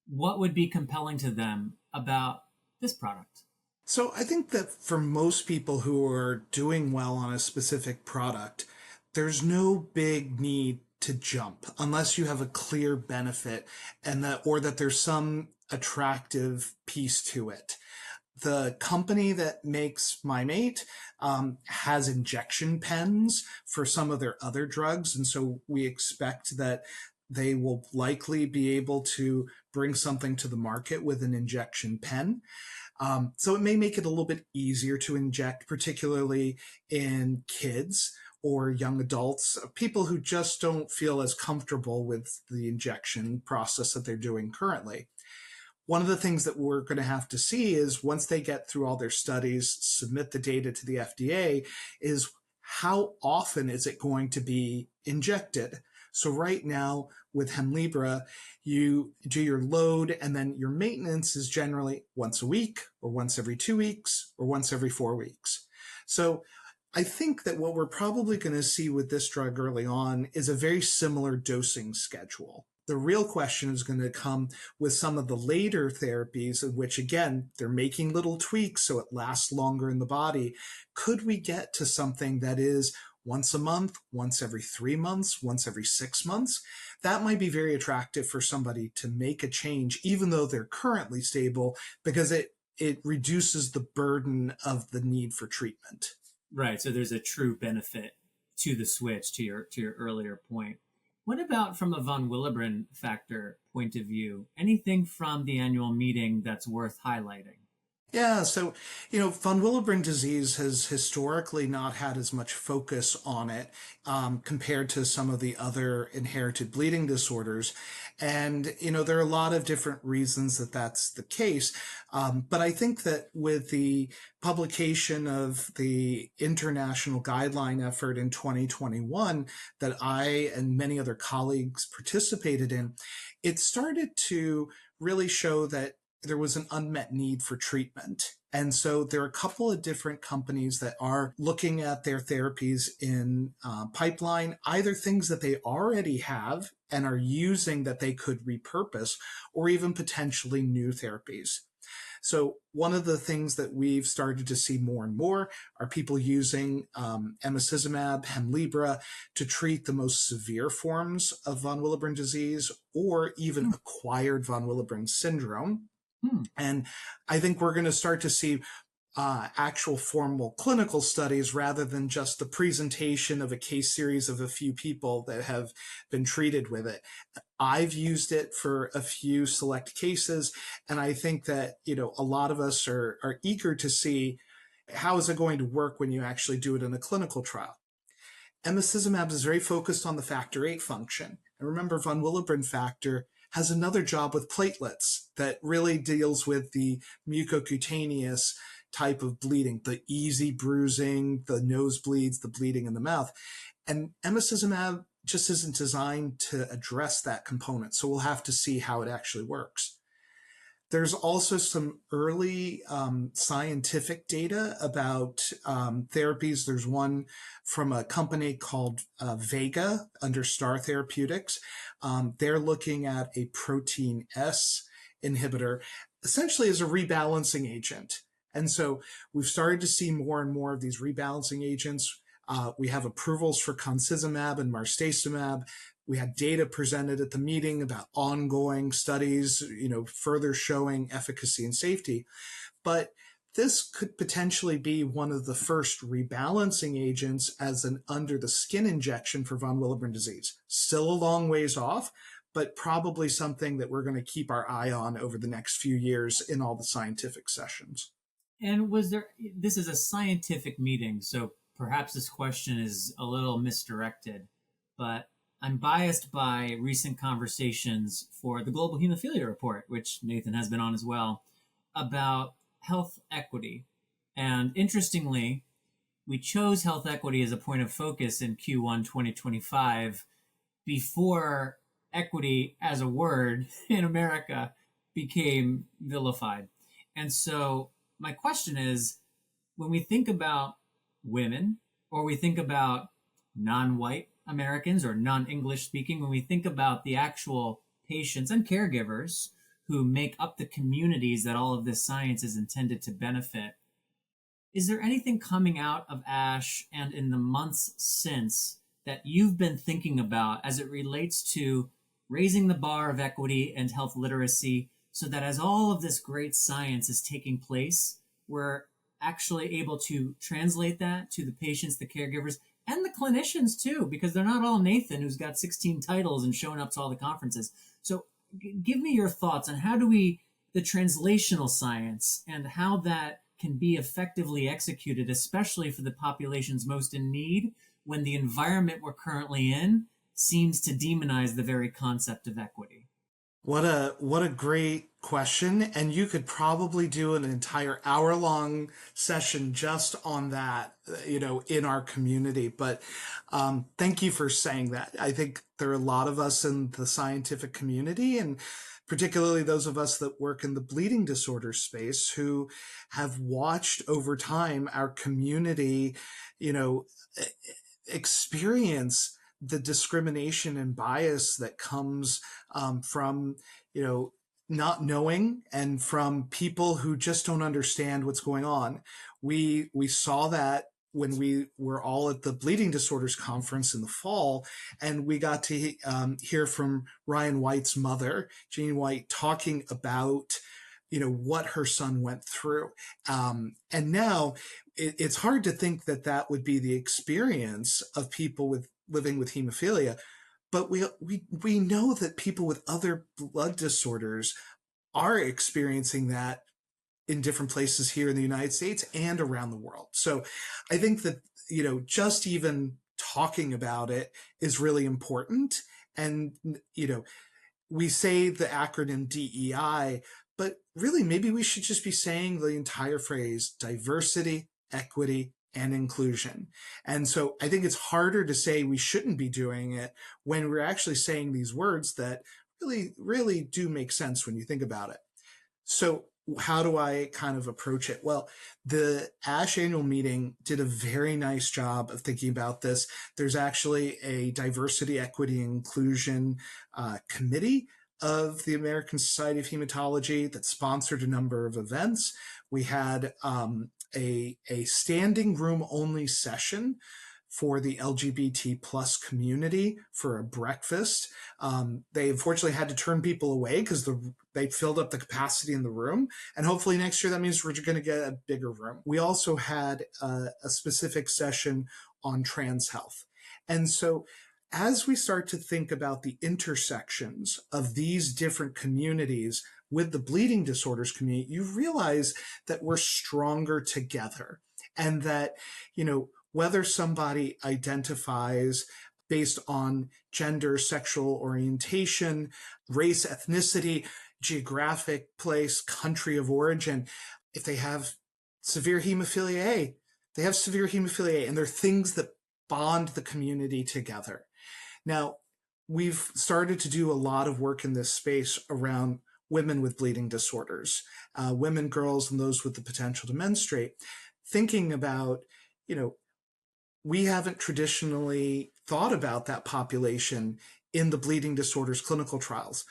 what would be compelling to them about this product? So I think that for most people who are doing well on a specific product, there's no big need to jump unless you have a clear benefit and that there's some attractive piece to it. The company that makes Mimate has injection pens for some of their other drugs, and so we expect that they will likely be able to bring something to the market with an injection pen. So it may make it a little bit easier to inject, particularly in kids or young adults, people who just don't feel as comfortable with the injection process that they're doing currently. One of the things that we're going to have to see is once they get through all their studies, submit the data to the FDA, is how often is it going to be injected? So right now with Hemlibra, you do your load and then your maintenance is generally once a week or once every 2 weeks or once every 4 weeks. So I think that what we're probably going to see with this drug early on is a very similar dosing schedule. The real question is going to come with some of the later therapies, in which, again, they're making little tweaks so it lasts longer in the body. Could we get to something that is once a month, once every 3 months, once every 6 months? That might be very attractive for somebody to make a change, even though they're currently stable, because it reduces the burden of the need for treatment. Right. So there's a true benefit to the switch, to your earlier point. What about from a von Willebrand factor point of view? Anything from the annual meeting that's worth highlighting? Yeah, so, von Willebrand disease has historically not had as much focus on it compared to some of the other inherited bleeding disorders. And, there are a lot of different reasons that that's the case. But I think that with the publication of the international guideline effort in 2021 that I and many other colleagues participated in, it started to really show that there was an unmet need for treatment. And so there are a couple of different companies that are looking at their therapies in pipeline, either things that they already have and are using that they could repurpose, or even potentially new therapies. So one of the things that we've started to see more and more are people using emicizumab, Hemlibra to treat the most severe forms of von Willebrand disease, or even acquired von Willebrand syndrome. And I think we're going to start to see actual formal clinical studies rather than just the presentation of a case series of a few people that have been treated with it. I've used it for a few select cases, and I think that, a lot of us are eager to see how is it going to work when you actually do it in a clinical trial. Emicizumab is very focused on the factor VIII function. And remember, von Willebrand factor has another job with platelets that really deals with the mucocutaneous type of bleeding, the easy bruising, the nosebleeds, the bleeding in the mouth. And emicizumab just isn't designed to address that component. So we'll have to see how it actually works. There's also some early scientific data about therapies. There's one from a company called Vega under Star Therapeutics. They're looking at a protein S inhibitor, essentially as a rebalancing agent. And so we've started to see more and more of these rebalancing agents. We have approvals for concizumab and marstacimab. We had data presented at the meeting about ongoing studies, further showing efficacy and safety. But this could potentially be one of the first rebalancing agents as an under the skin injection for von Willebrand disease. Still a long ways off, but probably something that we're going to keep our eye on over the next few years in all the scientific sessions. And this is a scientific meeting, so perhaps this question is a little misdirected, but I'm biased by recent conversations for the Global Hemophilia Report, which Nathan has been on as well, about health equity. And interestingly, we chose health equity as a point of focus in Q1 2025 before equity as a word in America became vilified. And so my question is, when we think about women, or we think about non-white Americans or non-English speaking, when we think about the actual patients and caregivers who make up the communities that all of this science is intended to benefit, is there anything coming out of ASH and in the months since that you've been thinking about as it relates to raising the bar of equity and health literacy, so that as all of this great science is taking place, we're actually able to translate that to the patients, the caregivers, and the clinicians too, because they're not all Nathan, who's got 16 titles and showing up to all the conferences. So give me your thoughts on the translational science and how that can be effectively executed, especially for the populations most in need, when the environment we're currently in seems to demonize the very concept of equity. What a great question. And you could probably do an entire hour-long session just on that, in our community. But thank you for saying that. I think there are a lot of us in the scientific community, and particularly those of us that work in the bleeding disorder space, who have watched over time our community, experience the discrimination and bias that comes from, not knowing, and from people who just don't understand what's going on. We saw that when we were all at the Bleeding Disorders Conference in the fall, and we got to hear from Ryan White's mother, Jean White, talking about what her son went through. And now it's hard to think that that would be the experience of people living with hemophilia. But we know that people with other blood disorders are experiencing that in different places here in the United States and around the world. So I think that, just even talking about it is really important. And, we say the acronym DEI, but really maybe we should just be saying the entire phrase: diversity, equity, and inclusion. And so I think it's harder to say we shouldn't be doing it when we're actually saying these words that really, really do make sense when you think about it. So how do I kind of approach it? Well, the ASH annual meeting did a very nice job of thinking about this. There's actually a diversity, equity, and inclusion committee of the American Society of Hematology that sponsored a number of events. We had a standing room only session for the LGBT plus community for a breakfast. They unfortunately had to turn people away because they filled up the capacity in the room. And hopefully next year, that means we're going to get a bigger room. We also had a specific session on trans health. And so as we start to think about the intersections of these different communities with the bleeding disorders community, you realize that we're stronger together, and that, whether somebody identifies based on gender, sexual orientation, race, ethnicity, geographic place, country of origin, if they have severe hemophilia A, they have severe hemophilia A, and they're things that bond the community together. Now, we've started to do a lot of work in this space around women with bleeding disorders, women, girls, and those with the potential to menstruate, thinking about, we haven't traditionally thought about that population in the bleeding disorders clinical trials.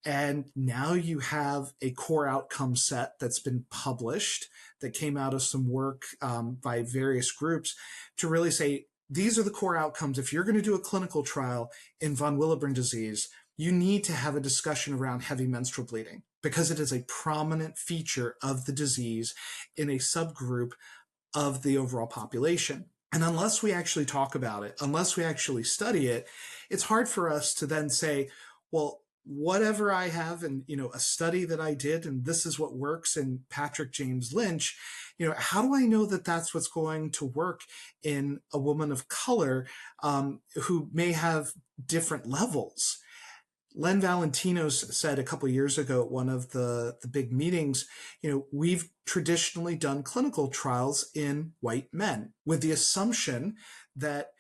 And now you have a core outcome set that's been published that came out of some work by various groups to really say, these are the core outcomes. If you're going to do a clinical trial in von Willebrand disease, you need to have a discussion around heavy menstrual bleeding, because it is a prominent feature of the disease in a subgroup of the overall population. And unless we actually talk about it, unless we actually study it, it's hard for us to then say, well, whatever I have and, a study that I did, and this is what works in Patrick James Lynch, how do I know that that's what's going to work in a woman of color who may have different levels? Len Valentino said a couple of years ago at one of the big meetings, we've traditionally done clinical trials in white men with the assumption that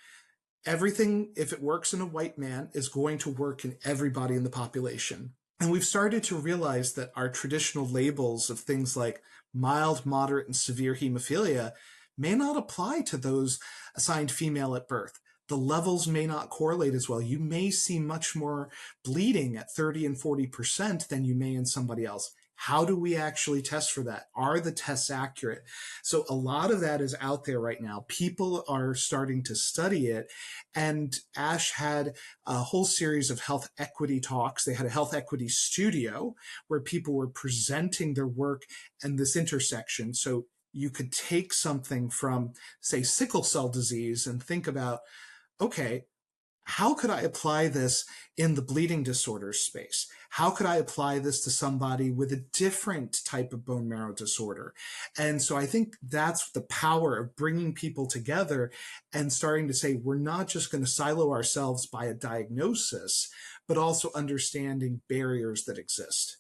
everything, if it works in a white man, is going to work in everybody in the population. And we've started to realize that our traditional labels of things like mild, moderate, and severe hemophilia may not apply to those assigned female at birth. The levels may not correlate as well. You may see much more bleeding at 30 and 40% than you may in somebody else. How do we actually test for that? Are the tests accurate? So a lot of that is out there right now. People are starting to study it. And ASH had a whole series of health equity talks. They had a health equity studio where people were presenting their work and this intersection. So you could take something from, say, sickle cell disease and think about, okay, how could I apply this in the bleeding disorders space? How could I apply this to somebody with a different type of bone marrow disorder? And so I think that's the power of bringing people together and starting to say, we're not just going to silo ourselves by a diagnosis, but also understanding barriers that exist.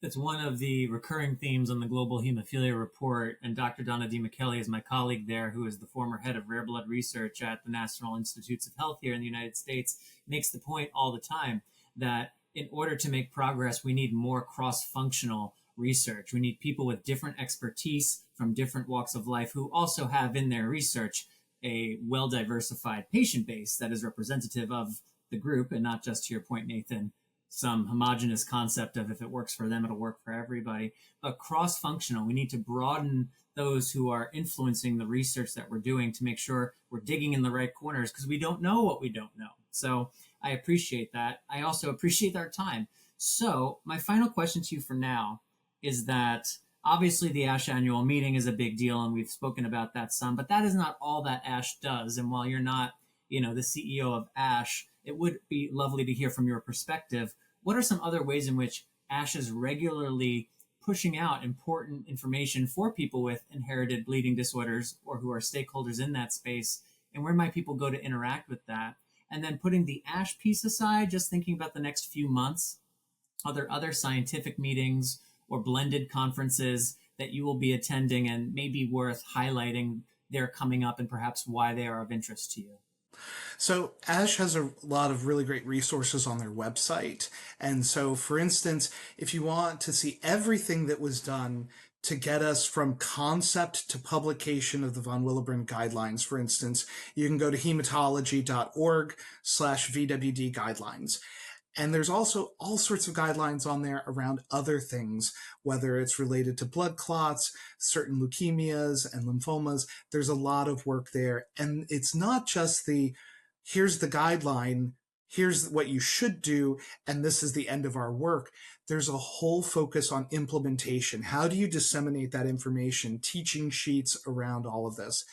That's one of the recurring themes on the Global Hemophilia Report. And Dr. Donna DiMichele is my colleague there, who is the former head of rare blood research at the National Institutes of Health here in the United States, makes the point all the time that in order to make progress, we need more cross-functional research. We need people with different expertise from different walks of life who also have in their research a well-diversified patient base that is representative of the group, and not just, to your point, Nathan, some homogenous concept of if it works for them, it'll work for everybody, but cross-functional. We need to broaden those who are influencing the research that we're doing to make sure we're digging in the right corners, because we don't know what we don't know. So I appreciate that. I also appreciate our time. So my final question to you for now is that obviously the ASH annual meeting is a big deal, and we've spoken about that some, but that is not all that ASH does. And while you're not, the CEO of ASH, it would be lovely to hear from your perspective. What are some other ways in which ASH is regularly pushing out important information for people with inherited bleeding disorders or who are stakeholders in that space? And where might people go to interact with that? And then putting the ASH piece aside, just thinking about the next few months, are there other scientific meetings or blended conferences that you will be attending and maybe worth highlighting they're coming up and perhaps why they are of interest to you? So ASH has a lot of really great resources on their website. And so, for instance, if you want to see everything that was done to get us from concept to publication of the von Willebrand guidelines, for instance, you can go to hematology.org/VWD guidelines. And there's also all sorts of guidelines on there around other things, whether it's related to blood clots, certain leukemias and lymphomas. There's a lot of work there. And it's not just here's the guideline, here's what you should do, and this is the end of our work. There's a whole focus on implementation. How do you disseminate that information, teaching sheets around all of this?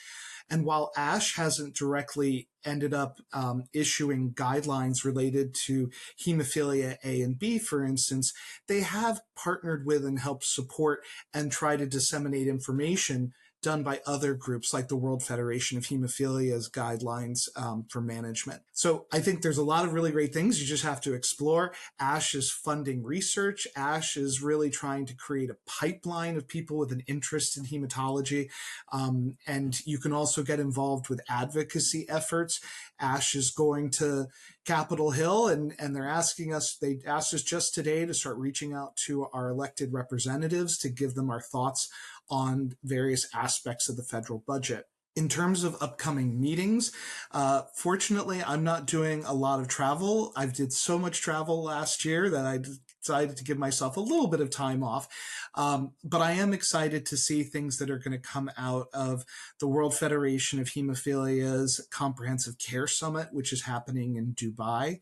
And while ASH hasn't directly ended up issuing guidelines related to hemophilia A and B, for instance, they have partnered with and helped support and try to disseminate information done by other groups like the World Federation of Hemophilia's guidelines for management. So I think there's a lot of really great things. You just have to explore. ASH is funding research. ASH is really trying to create a pipeline of people with an interest in hematology. And you can also get involved with advocacy efforts. ASH is going to Capitol Hill, and they asked us just today to start reaching out to our elected representatives to give them our thoughts on various aspects of the federal budget. In terms of upcoming meetings, fortunately, I'm not doing a lot of travel. I did so much travel last year that I decided to give myself a little bit of time off. But I am excited to see things that are going to come out of the World Federation of Hemophilia's Comprehensive Care Summit, which is happening in Dubai.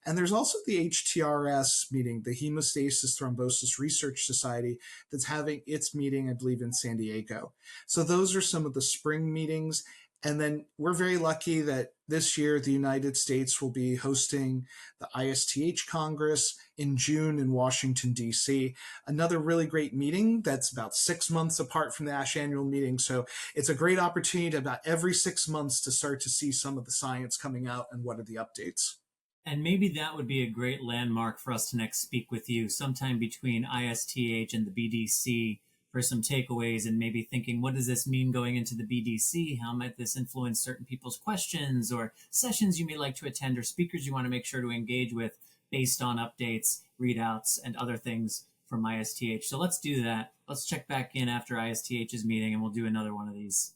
And there's also the HTRS meeting, the Hemostasis Thrombosis Research Society, that's having its meeting, I believe, in San Diego. So those are some of the spring meetings. And then we're very lucky that this year the United States will be hosting the ISTH Congress in June in Washington, D.C. Another really great meeting that's about 6 months apart from the ASH annual meeting. So it's a great opportunity to about every 6 months to start to see some of the science coming out and what are the updates. And maybe that would be a great landmark for us to next speak with you sometime between ISTH and the BDC for some takeaways and maybe thinking, what does this mean going into the BDC? How might this influence certain people's questions or sessions you may like to attend or speakers you want to make sure to engage with based on updates, readouts, and other things from ISTH. So let's do that. Let's check back in after ISTH's meeting and we'll do another one of these.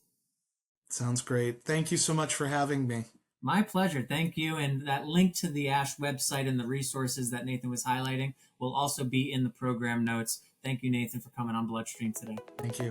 Sounds great. Thank you so much for having me. My pleasure. Thank you. And that link to the ASH website and the resources that Nathan was highlighting will also be in the program notes. Thank you, Nathan, for coming on Bloodstream today. Thank you.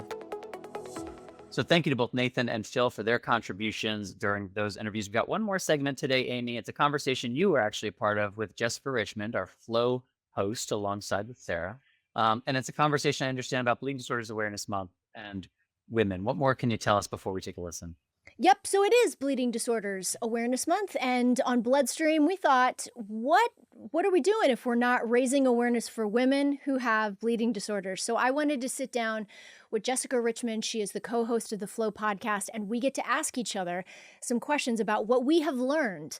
So thank you to both Nathan and Phil for their contributions during those interviews. We've got one more segment today, Amy. It's a conversation you were actually a part of with Jessica Richmond, our Flow host, alongside with Sarah. And it's a conversation I understand about Bleeding Disorders Awareness Month and women. What more can you tell us before we take a listen? Yep, so it is Bleeding Disorders Awareness Month, and on Bloodstream, we thought, what are we doing if we're not raising awareness for women who have bleeding disorders? So I wanted to sit down with Jessica Richmond. She is the co-host of the Flow podcast, and we get to ask each other some questions about what we have learned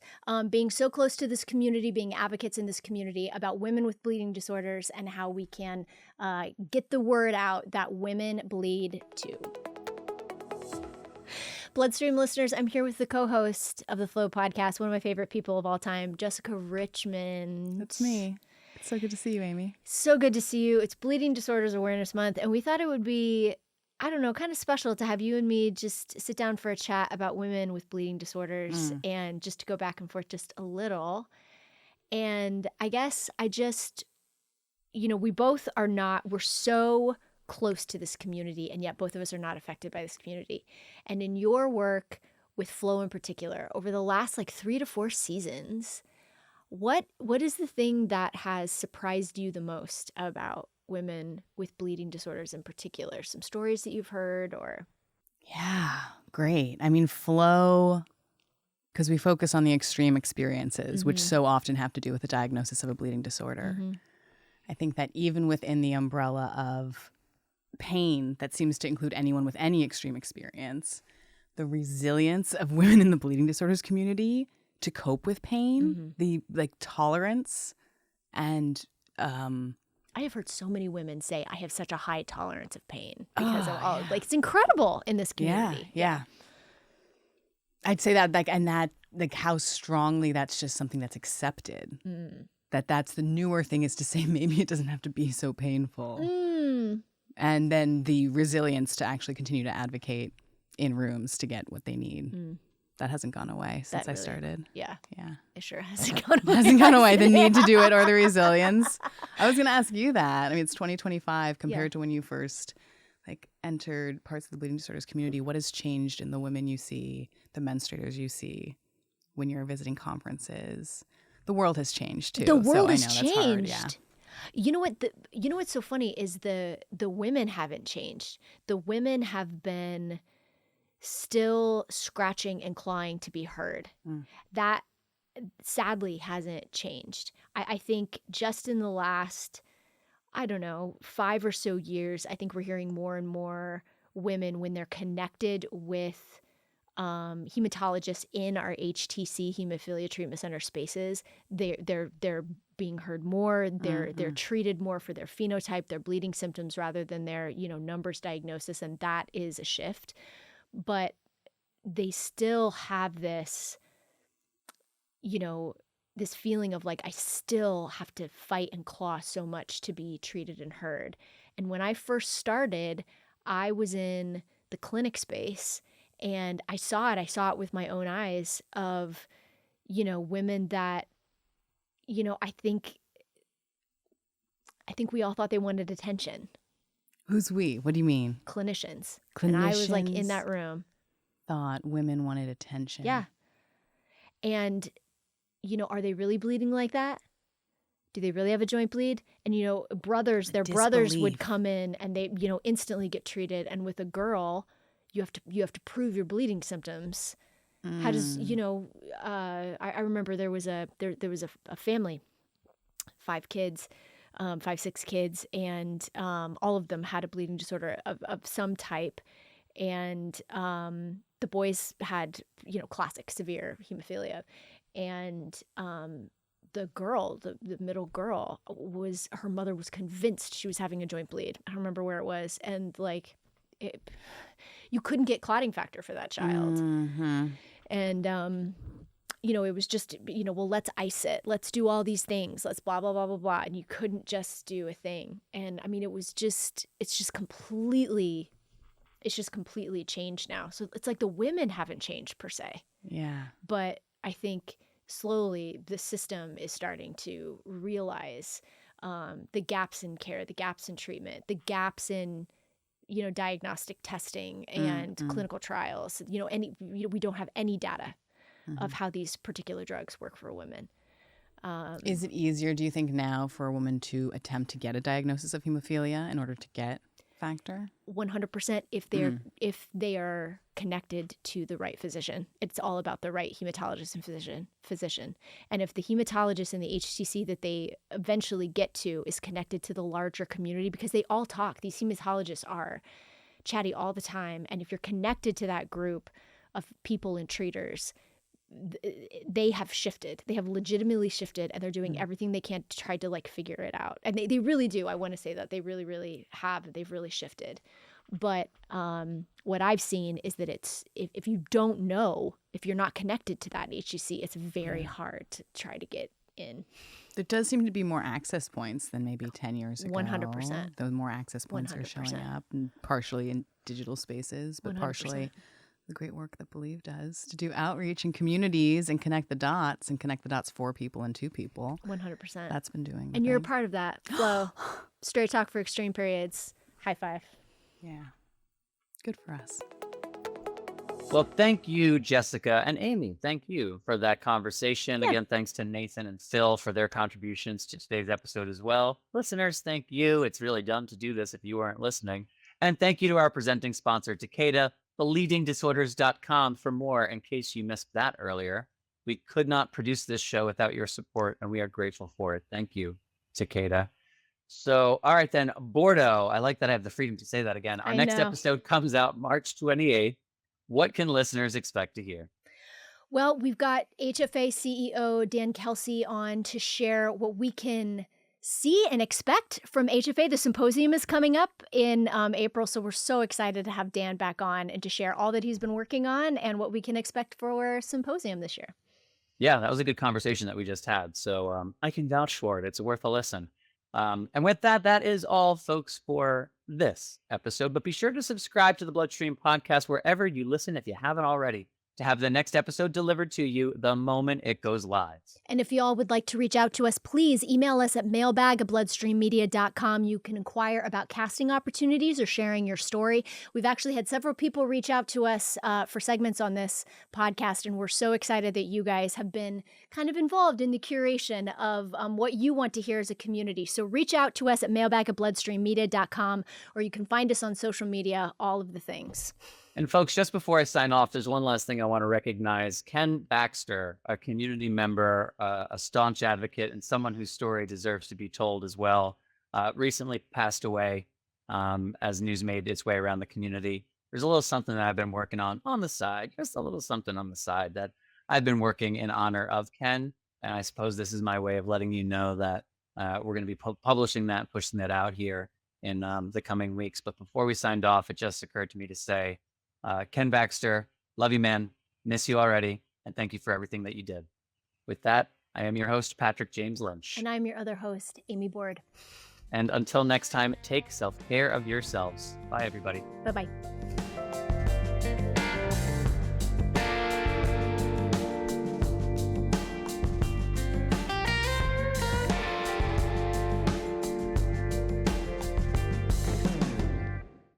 being so close to this community, being advocates in this community about women with bleeding disorders and how we can get the word out that women bleed too. Bloodstream listeners, I'm here with the co-host of the Flow podcast, one of my favorite people of all time, Jessica Richmond. That's me. It's so good to see you, Amy. So good to see you. It's Bleeding Disorders Awareness Month, and we thought it would be, I don't know, kind of special to have you and me just sit down for a chat about women with bleeding disorders and just to go back and forth just a little. And I guess I just, we both are not, we're so close to this community, and yet both of us are not affected by this community. And in your work with Flow in particular, over the last like 3 to 4 seasons, what is the thing that has surprised you the most about women with bleeding disorders in particular? Some stories that you've heard or... Yeah, great. I mean, Flow, because we focus on the extreme experiences, which so often have to do with the diagnosis of a bleeding disorder. I think that even within the umbrella of pain that seems to include anyone with any extreme experience, the resilience of women in the bleeding disorders community to cope with pain, the tolerance, and I have heard so many women say, I have such a high tolerance of pain because of all, like, it's incredible in this community. Yeah. I'd say that, how strongly that's just something that's accepted. That's the newer thing, is to say maybe it doesn't have to be so painful. And then the resilience to actually continue to advocate in rooms to get what they need. That hasn't gone away since I started. Yeah. Yeah. It sure hasn't gone away. It hasn't gone away, the need to do it or the resilience. I was going to ask you that. I mean, it's 2025 compared to when you first entered parts of the bleeding disorders community. What has changed in the women you see, the menstruators you see when you're visiting conferences? The world has changed too. The world has that's hard, changed. You know what? You know what's so funny is the women haven't changed. The women have been still scratching and clawing to be heard. That sadly hasn't changed. I think just in the last, 5 or so years, I think we're hearing more and more women, when they're connected with hematologists in our HTC, hemophilia treatment center spaces, they're being heard more. They're treated more for their phenotype, their bleeding symptoms, rather than their numbers diagnosis, and that is a shift. But they still have this, this feeling of I still have to fight and claw so much to be treated and heard. And when I first started, I was in the clinic space and I saw it with my own eyes of, women that, I think we all thought they wanted attention. Who's we? What do you mean? Clinicians. And I was in that room. Thought women wanted attention. Yeah. And, are they really bleeding like that? Do they really have a joint bleed? And, their brothers would come in and they, instantly get treated. And with a girl, you have to prove your bleeding symptoms. How does, I remember there was a family, 5 kids, 5, 6 kids, and all of them had a bleeding disorder of some type. And the boys had, classic severe hemophilia. And the girl, the middle girl, her mother was convinced she was having a joint bleed. I don't remember where it was. And you couldn't get clotting factor for that child. And, it was just, well, let's ice it. Let's do all these things. Let's blah, blah, blah, blah, blah. And you couldn't just do a thing. And I mean, it's just completely changed now. So it's the women haven't changed per se. Yeah. But I think slowly the system is starting to realize the gaps in care, the gaps in treatment, the gaps in, diagnostic testing and clinical trials. We don't have any data of how these particular drugs work for women. Is it easier, do you think, now for a woman to attempt to get a diagnosis of hemophilia in order to get factor? 100% if they are connected to the right physician. It's all about the right hematologist and physician. And if the hematologist in the HTC that they eventually get to is connected to the larger community, because they all talk, these hematologists are chatty all the time. And if you're connected to that group of people and treaters, they have shifted. They have legitimately shifted, and they're doing everything they can to try to figure it out. And they really do. I want to say that they really, really have. They've really shifted. But what I've seen is that if you don't know, if you're not connected to that HCC, it's very hard to try to get in. There does seem to be more access points than maybe 10 years ago. 100%. Those more access points are showing 100%. up, and partially in digital spaces, but 100%. partially the great work that Believe does to do outreach in communities and connect the dots for people and to people. 100%. That's been doing the And you're a thing. part of that. Flo, Straight Talk for Extreme Periods. High five. Yeah. Good for us. Well, thank you, Jessica and Amy. Thank you for that conversation. Yeah. Again, thanks to Nathan and Phil for their contributions to today's episode as well. Listeners, thank you. It's really dumb to do this if you weren't listening. And thank you to our presenting sponsor, Takeda, theleadingdisorders.com, for more in case you missed that earlier. We could not produce this show without your support, and we are grateful for it. Thank you, Takeda. So, all right, then, Bordeaux. I like that I have the freedom to say that again. Our I next know. episode comes out March 28th. What can listeners expect to hear? Well, we've got HFA CEO Dan Kelsey on to share what we can see and expect from HFA. The symposium is coming up in April, so we're so excited to have Dan back on and to share all that he's been working on and what we can expect for symposium this year. Yeah, that was a good conversation that we just had. So I can vouch for it. It's worth a listen. And with that, that is all, folks, for this episode. But be sure to subscribe to the Bloodstream Podcast wherever you listen if you haven't already, to have the next episode delivered to you the moment it goes live. And if y'all would like to reach out to us, please email us at mailbag@bloodstreammedia.com. You can inquire about casting opportunities or sharing your story. We've actually had several people reach out to us for segments on this podcast, and we're so excited that you guys have been kind of involved in the curation of what you want to hear as a community. So reach out to us at mailbag@bloodstreammedia.com, or you can find us on social media, all of the things. And folks, just before I sign off, there's one last thing I want to recognize. Ken Baxter, a community member, a staunch advocate, and someone whose story deserves to be told as well, recently passed away as news made its way around the community. There's a little something that I've been working on the side, just a little something on the side that I've been working in honor of Ken. And I suppose this is my way of letting you know that we're going to be publishing that, pushing that out here in the coming weeks. But before we signed off, it just occurred to me to say, Ken Baxter, love you, man. Miss you already. And thank you for everything that you did. With that, I am your host, Patrick James Lynch. And I'm your other host, Amy Board. And until next time, take self-care of yourselves. Bye, everybody. Bye-bye.